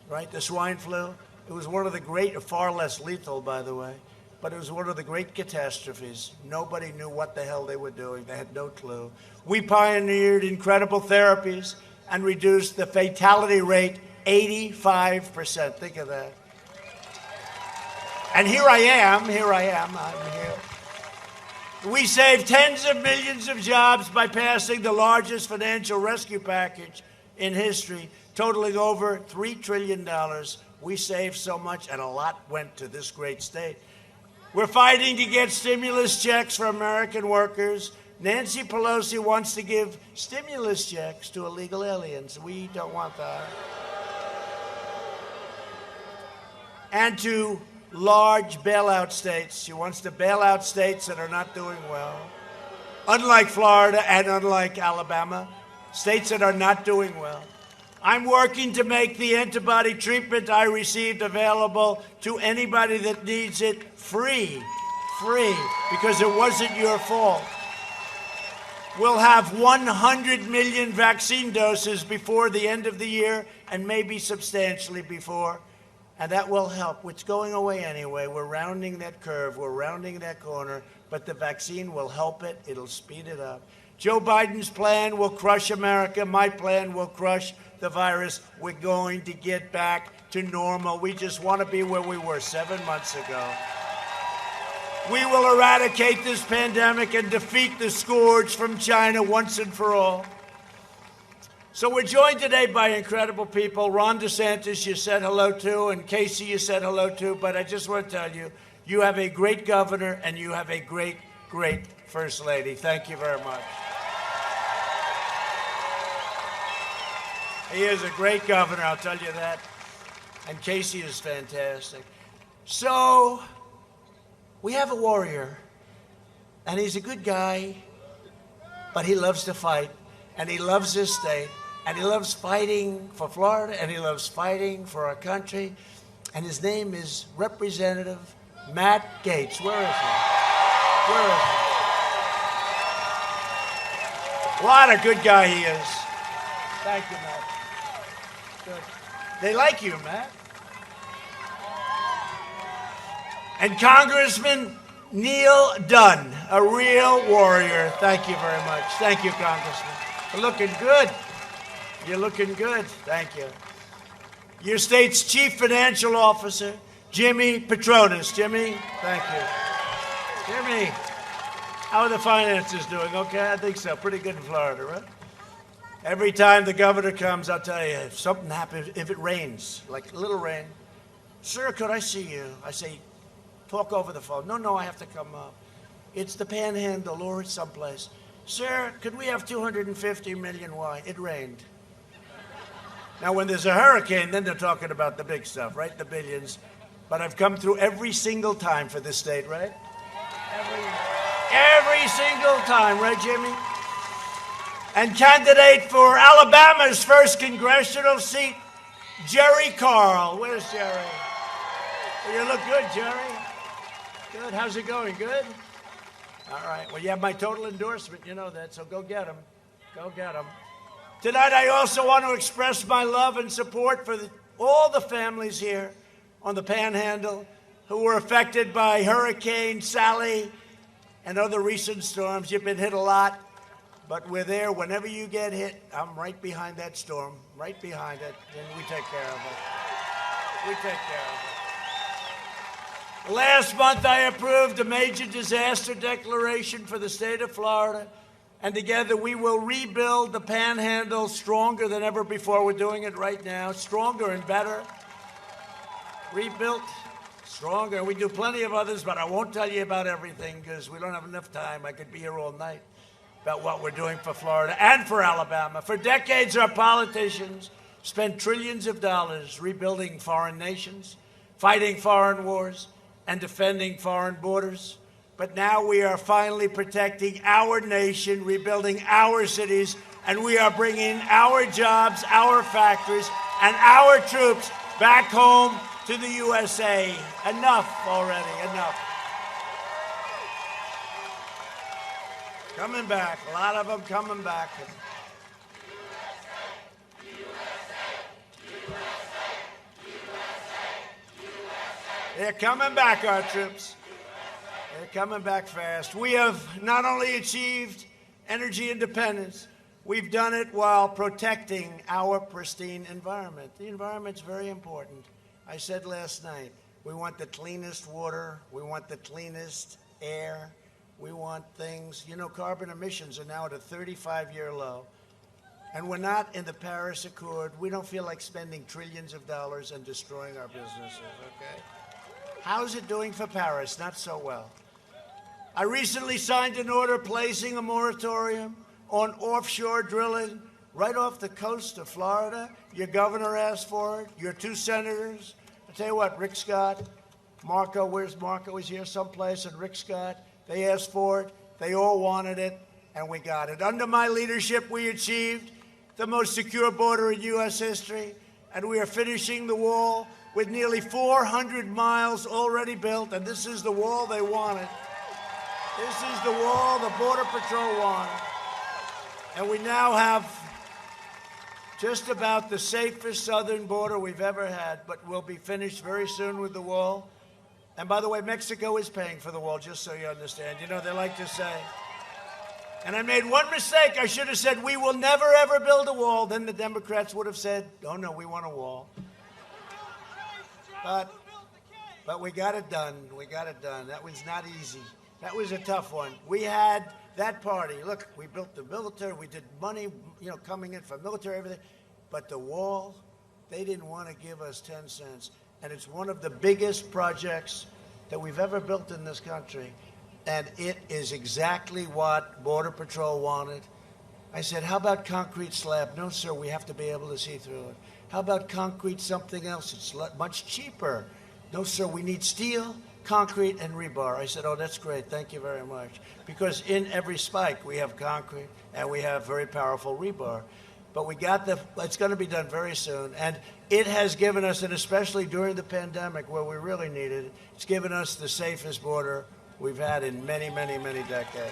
right? The swine flu. It was one of the great, far less lethal, by the way, but it was one of the great catastrophes. Nobody knew what the hell they were doing. They had no clue. We pioneered incredible therapies and reduced the fatality rate 85%. Think of that. And here I am, I'm here. We saved tens of millions of jobs by passing the largest financial rescue package in history, totaling over $3 trillion. We saved so much, and a lot went to this great state. We're fighting to get stimulus checks for American workers. Nancy Pelosi wants to give stimulus checks to illegal aliens. We don't want that. and to large bailout states. She wants to bail out states that are not doing well. Unlike Florida and unlike Alabama, states that are not doing well. I'm working to make the antibody treatment I received available to anybody that needs it free, because it wasn't your fault. We'll have 100 million vaccine doses before the end of the year, and maybe substantially before, and that will help. It's going away anyway. We're rounding that curve. We're rounding that corner, but the vaccine will help it. It'll speed it up. Joe Biden's plan will crush America. My plan will crush the virus. We're going to get back to normal. We just want to be where we were 7 months ago. We will eradicate this pandemic and defeat the scourge from China once and for all. So we're joined today by incredible people. Ron DeSantis, you said hello to, and Casey, you said hello to, but I just want to tell you, you have a great governor and you have a great, great First Lady. Thank you very much. He is a great governor, I'll tell you that. And Casey is fantastic. So, we have a warrior, and he's a good guy, but he loves to fight, and he loves this state, and he loves fighting for Florida, and he loves fighting for our country, and his name is Representative Matt Gaetz. Where is he? Where is he? What a good guy he is. Thank you, Matt. Good. They like you, Matt. And Congressman Neil Dunn, a real warrior. Thank you very much. Thank you, Congressman. You're looking good. You're looking good. Thank you. Your state's chief financial officer, Jimmy Petronas. Jimmy, thank you. Jimmy, how are the finances doing? Okay, I think so. Pretty good in Florida, right? Every time the governor comes, I'll tell you, if something happens, if it rains, like a little rain, sir, could I see you? I say, talk over the phone. No, I have to come up. It's the Panhandle or it's someplace. Sir, could we have 250 million? Why? It rained. Now, when there's a hurricane, then they're talking about the big stuff, right? The billions. But I've come through every single time for this state, right? Every single time, right, Jimmy? And candidate for Alabama's first congressional seat, Jerry Carl. Where's Jerry? Well, you look good, Jerry. Good. How's it going? Good? All right. Well, you have my total endorsement. You know that, so go get him. Go get him. Tonight, I also want to express my love and support for all the families here on the Panhandle who were affected by Hurricane Sally and other recent storms. You've been hit a lot, but we're there. Whenever you get hit, I'm right behind that storm, right behind it, and we take care of it. We take care of it. Last month, I approved a major disaster declaration for the state of Florida, and together we will rebuild the Panhandle stronger than ever before. We're doing it right now, stronger and better. Rebuilt, stronger. We do plenty of others, but I won't tell you about everything because we don't have enough time. I could be here all night about what we're doing for Florida and for Alabama. For decades, our politicians spent trillions of dollars rebuilding foreign nations, fighting foreign wars, and defending foreign borders. But now we are finally protecting our nation, rebuilding our cities, and we are bringing our jobs, our factories, and our troops back home to the USA. Enough already, enough. Coming back, a lot of them coming back. They're coming back, our troops. They're coming back fast. We have not only achieved energy independence, we've done it while protecting our pristine environment. The environment's very important. I said last night, we want the cleanest water, we want the cleanest air, we want things, carbon emissions are now at a 35-year low. And we're not in the Paris Accord. We don't feel like spending trillions of dollars and destroying our businesses, okay? How's it doing for Paris? Not so well. I recently signed an order placing a moratorium on offshore drilling right off the coast of Florida. Your governor asked for it. Your two senators, tell you what, Rick Scott, Marco, where's Marco? He's here someplace, and Rick Scott, they asked for it, they all wanted it, and we got it. Under my leadership, we achieved the most secure border in U.S. history, and we are finishing the wall with nearly 400 miles already built, and this is the wall they wanted. This is the wall the Border Patrol wanted. And we now have just about the safest southern border we've ever had, but we'll be finished very soon with the wall. And by the way, Mexico is paying for the wall, just so you understand. You know, they like to say. And I made one mistake. I should have said, we will never, ever build a wall. Then the Democrats would have said, oh, no, we want a wall. But we got it done. We got it done. That was not easy. That was a tough one. We had that party. Look, we built the military. We did money, coming in from military, everything. But the wall, they didn't want to give us 10 cents. And it's one of the biggest projects that we've ever built in this country. And it is exactly what Border Patrol wanted. I said, how about concrete slab? No, sir, we have to be able to see through it. How about concrete something else? It's much cheaper. No, sir, we need steel, concrete, and rebar. I said, oh, that's great. Thank you very much. Because in every spike, we have concrete, and we have very powerful rebar. But it's going to be done very soon. And it has given us, and especially during the pandemic where we really needed it, it's given us the safest border we've had in many, many, many decades.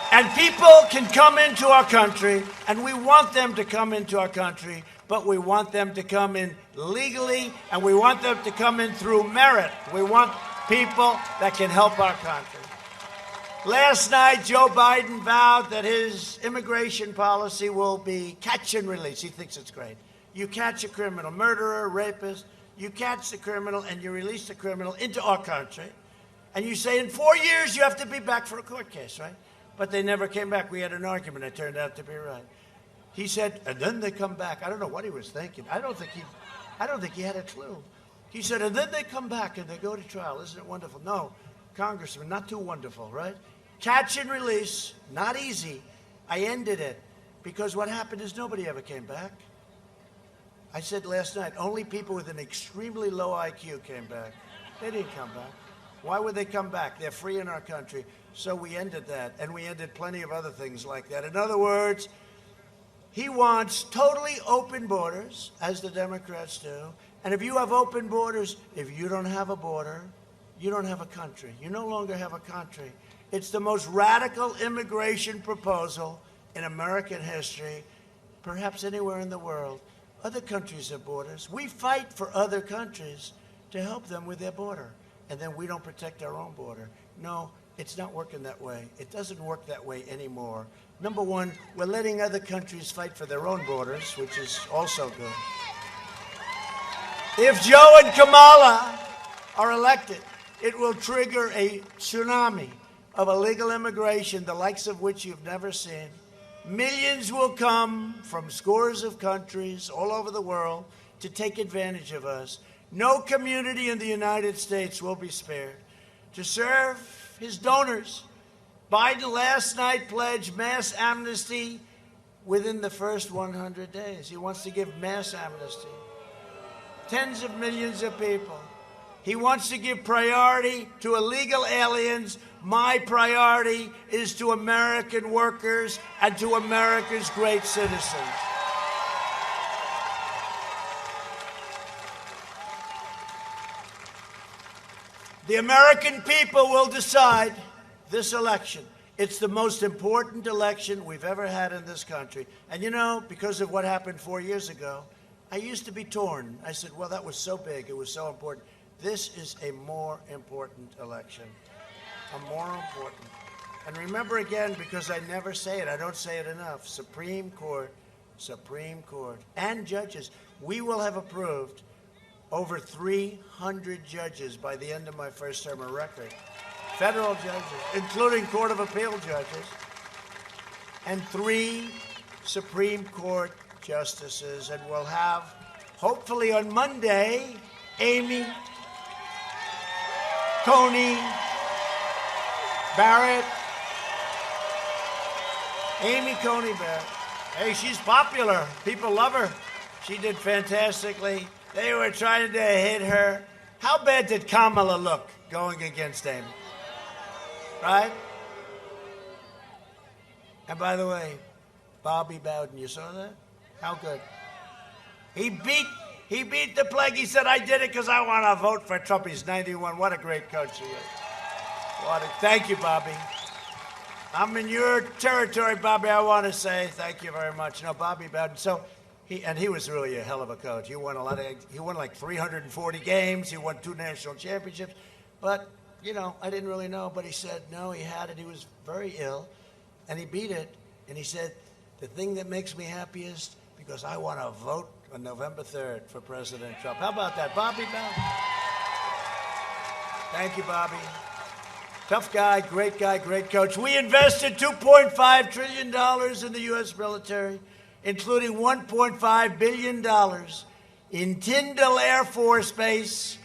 And people can come into our country, and we want them to come into our country, but we want them to come in legally, and we want them to come in through merit. We want people that can help our country. Last night, Joe Biden vowed that his immigration policy will be catch and release. He thinks it's great. You catch a criminal, murderer, rapist, you catch the criminal and you release the criminal into our country, and you say in 4 years you have to be back for a court case, right? But they never came back. We had an argument. It turned out to be right. He said, and then they come back. I don't know what he was thinking. I don't think he had a clue. He said, and then they come back and they go to trial. Isn't it wonderful? No, Congressman, not too wonderful, right? Catch and release, not easy. I ended it because what happened is nobody ever came back. I said last night, only people with an extremely low IQ came back. They didn't come back. Why would they come back? They're free in our country. So we ended that, and we ended plenty of other things like that. In other words, he wants totally open borders, as the Democrats do. And if you have open borders, if you don't have a border, you don't have a country. You no longer have a country. It's the most radical immigration proposal in American history, perhaps anywhere in the world. Other countries have borders. We fight for other countries to help them with their border, and then we don't protect our own border. No, it's not working that way. It doesn't work that way anymore. Number one, we're letting other countries fight for their own borders, which is also good. If Joe and Kamala are elected, it will trigger a tsunami of illegal immigration, the likes of which you've never seen. Millions will come from scores of countries all over the world to take advantage of us. No community in the United States will be spared. To serve his donors, Biden last night pledged mass amnesty within the first 100 days. He wants to give mass amnesty. Tens of millions of people. He wants to give priority to illegal aliens. My priority is to American workers and to America's great citizens. The American people will decide this election. It's the most important election we've ever had in this country. And you know, because of what happened 4 years ago, I used to be torn. I said, well, that was so big. It was so important. This is a more important election. A more important. And remember again, because I never say it, I don't say it enough, Supreme Court, and judges. We will have approved over 300 judges by the end of my first term, a record. Federal judges, including Court of Appeal judges, and 3 Supreme Court justices. And we'll have, hopefully on Monday, Amy Coney Barrett. Amy Coney Barrett. Hey, she's popular. People love her. She did fantastically. They were trying to hit her. How bad did Kamala look going against Amy? Right? And by the way, Bobby Bowden, you saw that? How good? He beat the plague. He said, I did it because I want to vote for Trump. He's 91. What a great coach he is. Thank you, Bobby. I'm in your territory, Bobby. I want to say thank you very much. No, Bobby Bowden. So he was really a hell of a coach. He won like 340 games. He won 2 national championships. But, I didn't really know. But he said, no, he had it. He was very ill. And he beat it. And he said, the thing that makes me happiest, because I want to vote on November 3rd for President Trump. How about that? Bobby Bowden. Thank you, Bobby. Tough guy, great coach. We invested $2.5 trillion in the U.S. military, including $1.5 billion in Tyndall Air Force Base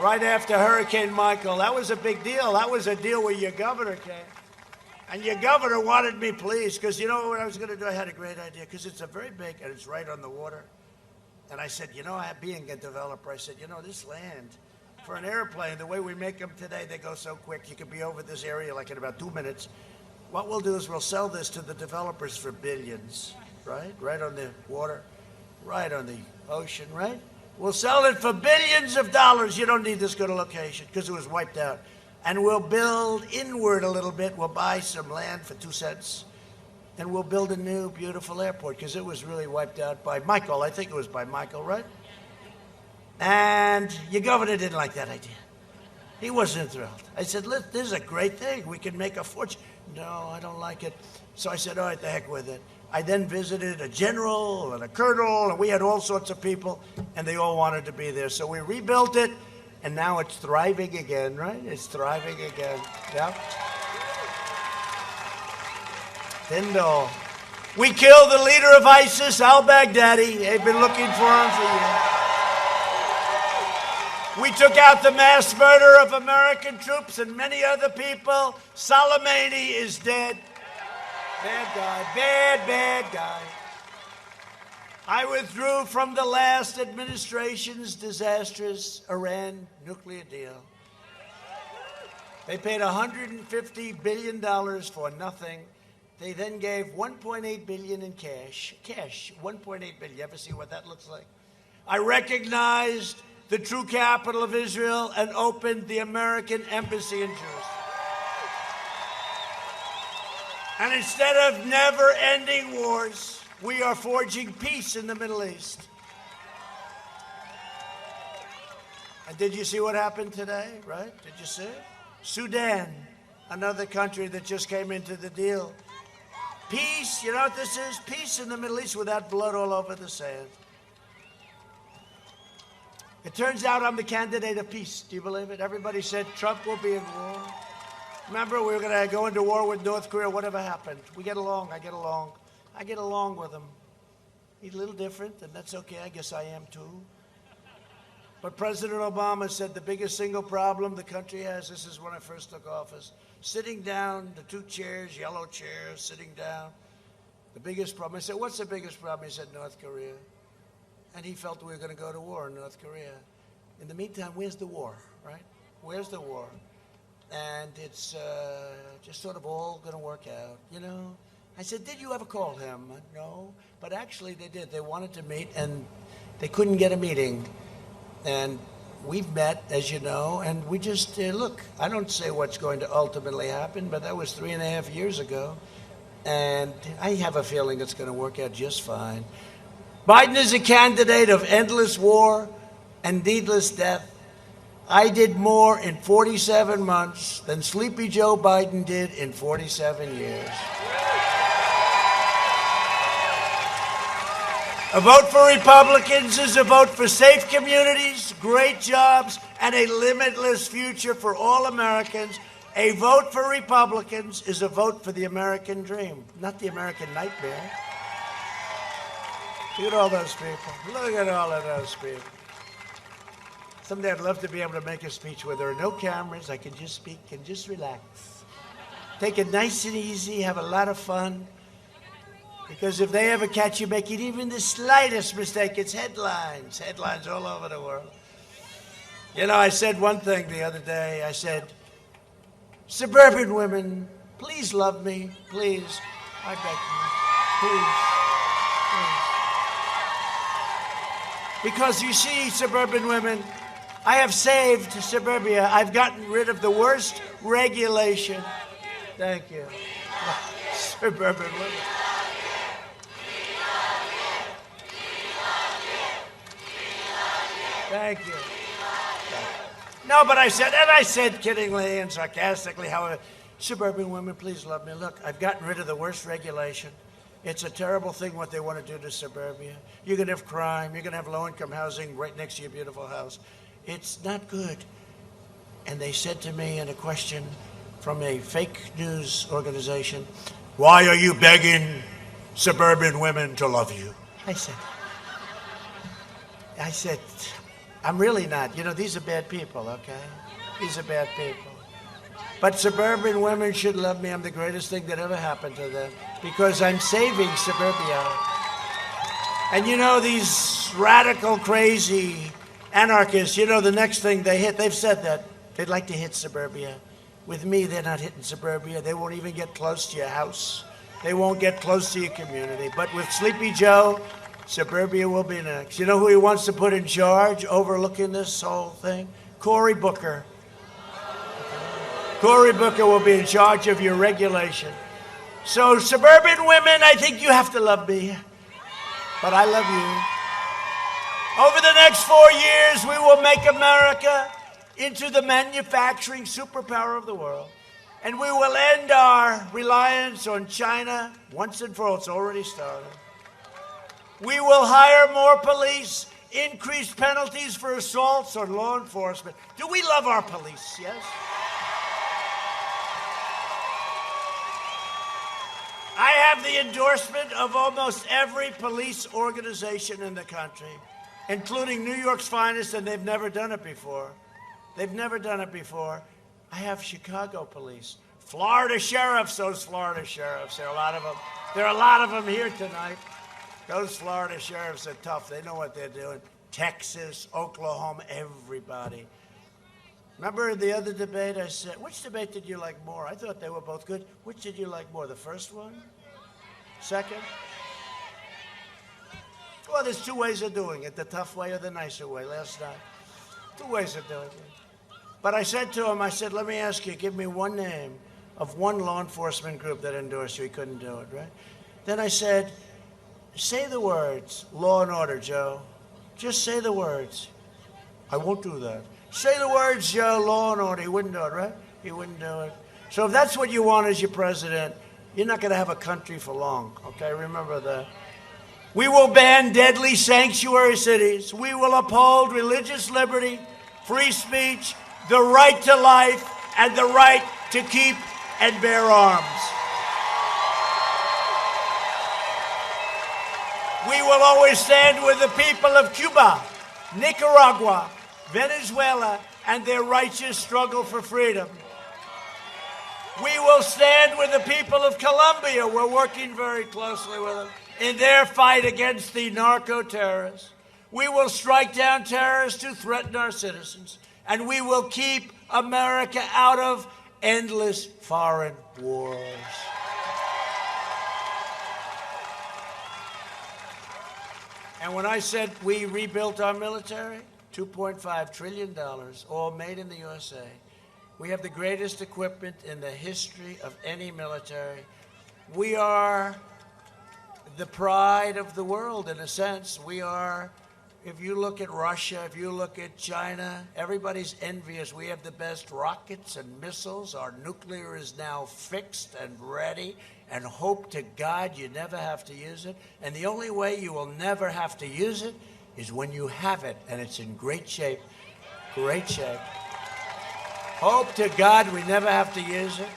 right after Hurricane Michael. That was a big deal. That was a deal where your governor came. And your governor wanted me pleased, because you know what I was going to do? I had a great idea, because it's a very big, and it's right on the water. And I said, being a developer, I said, this land, for an airplane, the way we make them today, they go so quick. You could be over this area like in about 2 minutes. What we'll do is we'll sell this to the developers for billions, right? Right on the water, right on the ocean, right? We'll sell it for billions of dollars. You don't need this good a location because it was wiped out. And we'll build inward a little bit. We'll buy some land for 2 cents. And we'll build a new, beautiful airport because it was really wiped out by Michael. I think it was by Michael, right? And your governor didn't like that idea. He wasn't thrilled. I said, look, this is a great thing. We can make a fortune. No, I don't like it. So I said, all right, the heck with it. I then visited a general and a colonel, and we had all sorts of people, and they all wanted to be there. So we rebuilt it, and now it's thriving again, right? It's thriving again. Yep. Tyndall. We killed the leader of ISIS, al-Baghdadi. They've been looking for him for years. We took out the mass murder of American troops and many other people. Soleimani is dead. Bad guy, bad guy. I withdrew from the last administration's disastrous Iran nuclear deal. They paid $150 billion for nothing. They then gave $1.8 billion in cash. Cash, $1.8 billion. You ever see what that looks like? I recognized the true capital of Israel and opened the American embassy in Jerusalem. And instead of never-ending wars, we are forging peace in the Middle East. And did you see what happened today, right? Did you see it? Sudan, another country that just came into the deal. Peace, you know what this is? Peace in the Middle East without blood all over the sand. It turns out I'm the candidate of peace. Do you believe it? Everybody said Trump will be in war. Remember, we were going to go into war with North Korea. Whatever happened? We get along. I get along. I get along with him. He's a little different, and that's okay. I guess I am too. But President Obama said the biggest single problem the country has, this is when I first took office, sitting down, the 2 chairs, yellow chairs, sitting down. The biggest problem. I said, what's the biggest problem? He said, North Korea. And he felt we were going to go to war in North Korea. In the meantime, where's the war, right? Where's the war? And it's just sort of all going to work out, you know? I said, did you ever call him? No. But actually, they did. They wanted to meet, and they couldn't get a meeting. And we've met, as you know, and we just, look, I don't say what's going to ultimately happen, but that was 3.5 years ago. And I have a feeling it's going to work out just fine. Biden is a candidate of endless war and needless death. I did more in 47 months than Sleepy Joe Biden did in 47 years. A vote for Republicans is a vote for safe communities, great jobs, and a limitless future for all Americans. A vote for Republicans is a vote for the American dream, not the American nightmare. Look at all those people. Look at all of those people. Someday I'd love to be able to make a speech where there are no cameras. I can just speak and just relax. Take it nice and easy, have a lot of fun. Because if they ever catch you making even the slightest mistake, it's headlines all over the world. You know, I said one thing the other day. I said, suburban women, please love me, please. I beg you, please. Because you see, suburban women, I have saved suburbia. I've gotten rid of the worst regulation. Thank you. Suburban women. Thank you. No, but I said kiddingly and sarcastically, however, suburban women, please love me. Look, I've gotten rid of the worst regulation. It's a terrible thing what they want to do to suburbia. You're going to have crime. You're going to have low-income housing right next to your beautiful house. It's not good. And they said to me in a question from a fake news organization, why are you begging suburban women to love you? I said, I'm really not. You know, these are bad people, okay? These are bad people. But suburban women should love me. I'm the greatest thing that ever happened to them because I'm saving suburbia. And you know, these radical, crazy anarchists, you know, the next thing they hit, they've said that. They'd like to hit suburbia. With me, they're not hitting suburbia. They won't even get close to your house. They won't get close to your community. But with Sleepy Joe, suburbia will be next. You know who he wants to put in charge, overlooking this whole thing? Cory Booker. Cory Booker will be in charge of your regulation. So, suburban women, I think you have to love me. But I love you. Over the next 4 years, we will make America into the manufacturing superpower of the world. And we will end our reliance on China once and for all. It's already started. We will hire more police, increase penalties for assaults on law enforcement. Do we love our police? Yes? I have the endorsement of almost every police organization in the country, including New York's finest, and they've never done it before. They've never done it before. I have Chicago police, Florida sheriffs, those Florida sheriffs. There are a lot of them. There are a lot of them here tonight. Those Florida sheriffs are tough. They know what they're doing. Texas, Oklahoma, everybody. Remember the other debate I said, which debate did you like more? I thought they were both good. Which did you like more, the first one? Second? Well, there's two ways of doing it, the tough way or the nicer way last night. Two ways of doing it. But I said to him, I said, let me ask you, give me one name of one law enforcement group that endorsed you. He couldn't do it, right? Then I said, say the words, law and order, Joe. Just say the words. I won't do that. Say the words, Joe, law and order. He wouldn't do it, right? He wouldn't do it. So if that's what you want as your president, you're not going to have a country for long, okay? Remember that. We will ban deadly sanctuary cities. We will uphold religious liberty, free speech, the right to life, and the right to keep and bear arms. We will always stand with the people of Cuba, Nicaragua, Venezuela, and their righteous struggle for freedom. We will stand with the people of Colombia. We're working very closely with them in their fight against the narco-terrorists. We will strike down terrorists who threaten our citizens, and we will keep America out of endless foreign wars. And when I said we rebuilt our military, $2.5 trillion, all made in the USA. We have the greatest equipment in the history of any military. We are the pride of the world, in a sense. We are, if you look at Russia, if you look at China, everybody's envious. We have the best rockets and missiles. Our nuclear is now fixed and ready. And hope to God you never have to use it. And the only way you will never have to use it is when you have it, and it's in great shape. Great shape. Hope to God we never have to use it.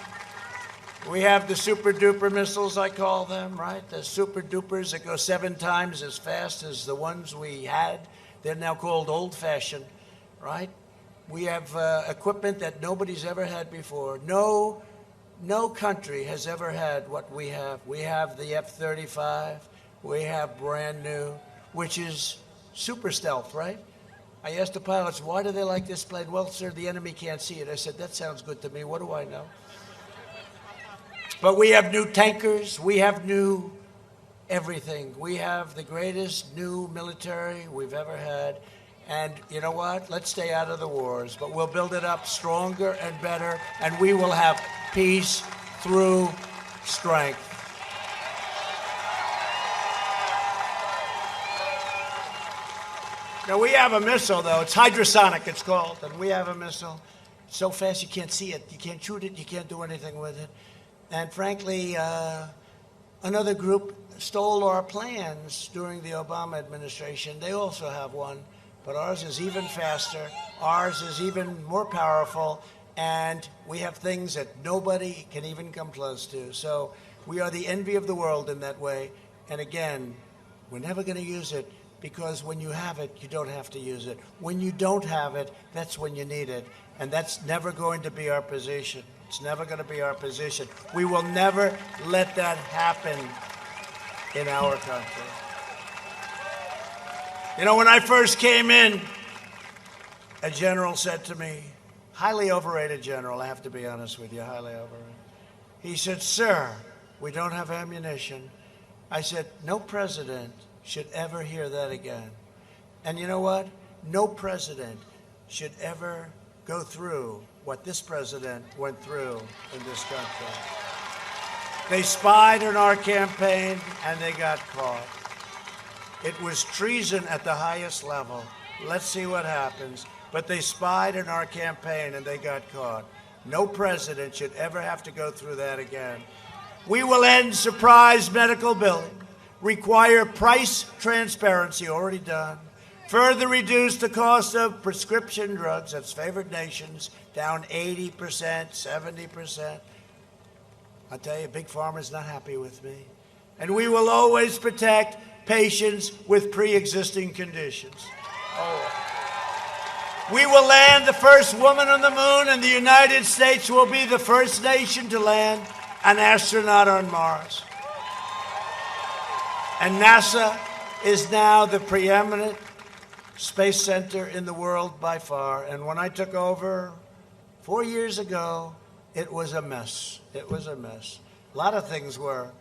We have the super-duper missiles, I call them, right? The super-dupers that go 7 times as fast as the ones we had. They're now called old-fashioned, right? We have equipment that nobody's ever had before. No No country has ever had what we have. We have the F-35. We have brand new, which is super stealth, right? I asked the pilots, why do they like this plane? Well, sir, the enemy can't see it. I said, that sounds good to me. What do I know? But we have new tankers. We have new everything. We have the greatest new military we've ever had. And you know what? Let's stay out of the wars, but we'll build it up stronger and better, and we will have peace through strength. Now, we have a missile, though. It's hypersonic, it's called. And we have a missile so fast you can't see it. You can't shoot it. You can't do anything with it. And frankly, another group stole our plans during the Obama administration. They also have one, but ours is even faster. Ours is even more powerful. And we have things that nobody can even come close to. So we are the envy of the world in that way. And again, we're never going to use it. Because when you have it, you don't have to use it. When you don't have it, that's when you need it. And that's never going to be our position. It's never going to be our position. We will never let that happen in our country. You know, when I first came in, a general said to me, highly overrated general, I have to be honest with you, highly overrated. He said, sir, we don't have ammunition. I said, no president should ever hear that again. And you know what? No president should ever go through what this president went through in this country. They spied on our campaign and they got caught. It was treason at the highest level. Let's see what happens. But they spied on our campaign and they got caught. No president should ever have to go through that again. We will end surprise medical billing. Require price transparency, already done. Further reduce the cost of prescription drugs, that's favored nations, down 80%, 70%. I tell you, Big Pharma's not happy with me. And we will always protect patients with pre-existing conditions. We will land the first woman on the moon, and the United States will be the first nation to land an astronaut on Mars. And NASA is now the preeminent space center in the world by far. And when I took over 4 years ago, it was a mess. It was a mess. A lot of things were.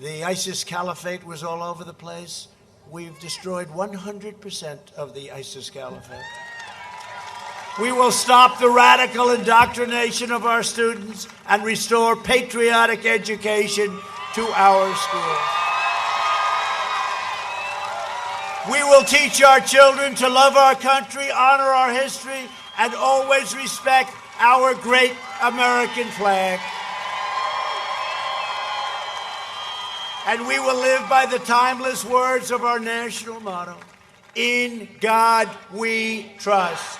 The ISIS caliphate was all over the place. We've destroyed 100% of the ISIS caliphate. We will stop the radical indoctrination of our students and restore patriotic education to our schools. We will teach our children to love our country, honor our history, and always respect our great American flag. And we will live by the timeless words of our national motto, in God we trust.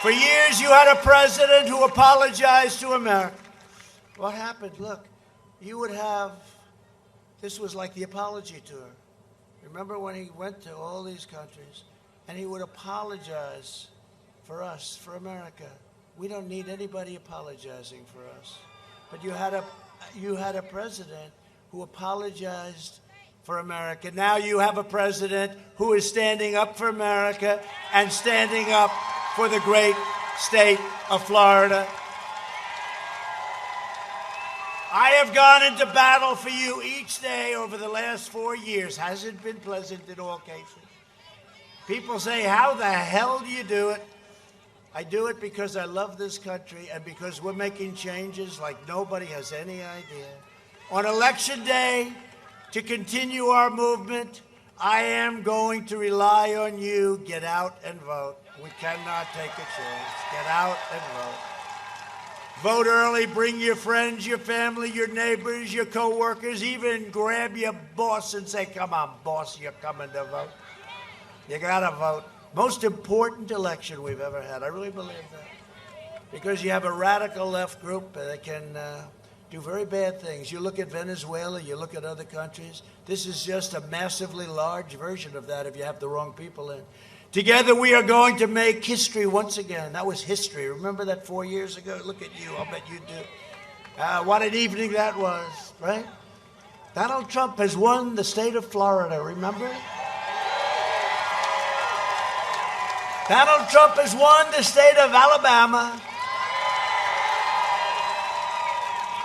For years you had a president who apologized to America. What happened? Look, you would have, this was like the apology tour. Remember when he went to all these countries and he would apologize for us, for America. We don't need anybody apologizing for us. But you had a president who apologized for America. Now you have a president who is standing up for America and standing up for the great state of Florida. I have gone into battle for you each day over the last 4 years. Hasn't been pleasant in all cases. People say, how the hell do you do it? I do it because I love this country and because we're making changes like nobody has any idea. On Election Day, to continue our movement, I am going to rely on you. Get out and vote. We cannot take a chance. Get out and vote. Vote early. Bring your friends, your family, your neighbors, your co-workers. Even grab your boss and say, come on, boss, you're coming to vote. You got to vote. Most important election we've ever had. I really believe that. Because you have a radical left group that can do very bad things. You look at Venezuela, you look at other countries. This is just a massively large version of that if you have the wrong people in. Together we are going to make history once again. That was history. Remember that 4 years ago? Look at you. I'll bet you do. What an evening that was, right? Donald Trump has won the state of Florida, remember? Donald Trump has won the state of Alabama.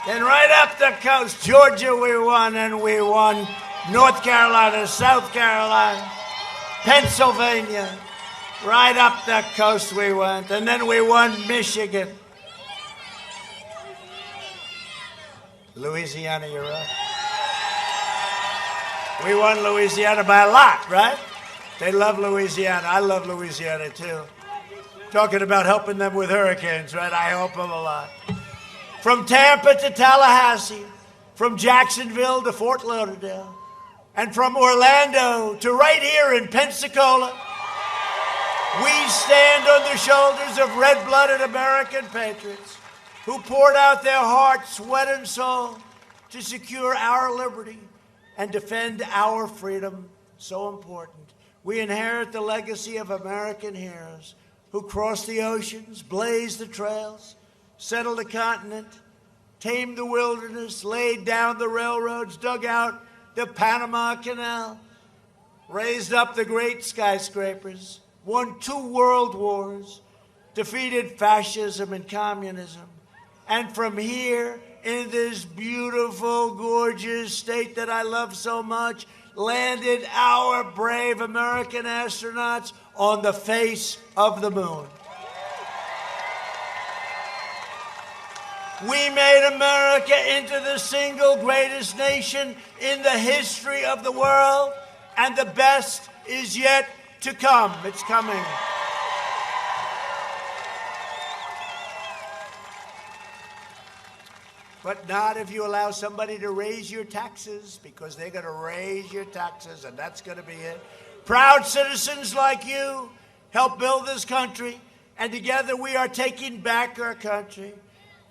And right up the coast, Georgia we won, and we won North Carolina, South Carolina, Pennsylvania. Right up the coast we went, and then we won Michigan. Louisiana, you're right. We won Louisiana by a lot, right? They love Louisiana. I love Louisiana, too. Talking about helping them with hurricanes, right? I help them a lot. From Tampa to Tallahassee, from Jacksonville to Fort Lauderdale, and from Orlando to right here in Pensacola, we stand on the shoulders of red-blooded American patriots who poured out their heart, sweat, and soul to secure our liberty and defend our freedom, so important. We inherit the legacy of American heroes who crossed the oceans, blazed the trails, settled the continent, tamed the wilderness, laid down the railroads, dug out the Panama Canal, raised up the great skyscrapers, won 2 world wars, defeated fascism and communism, and from here, in this beautiful, gorgeous state that I love so much, landed our brave American astronauts on the face of the moon. We made America into the single greatest nation in the history of the world, and the best is yet to come. It's coming. But not if you allow somebody to raise your taxes, because they're going to raise your taxes, and that's going to be it. Proud citizens like you help build this country, and together we are taking back our country.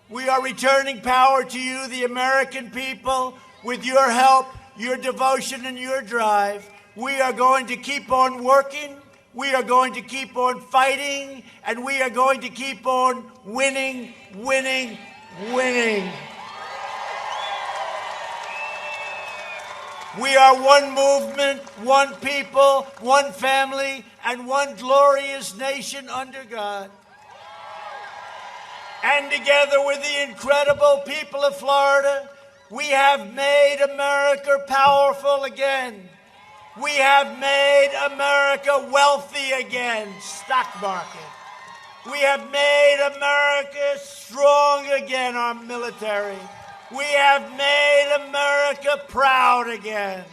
We are returning power to you, the American people, with your help, your devotion, and your drive. We are going to keep on working. We are going to keep on fighting, and we are going to keep on winning, winning, winning. We are one movement, one people, one family, and one glorious nation under God. And together with the incredible people of Florida, we have made America powerful again. We have made America wealthy again, stock market. We have made America strong again, our military. We have made America proud again.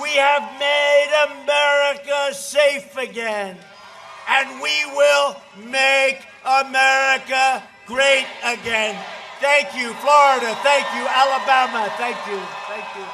We have made America safe again. And we will make America great again. Thank you, Florida. Thank you, Alabama. Thank you. Thank you.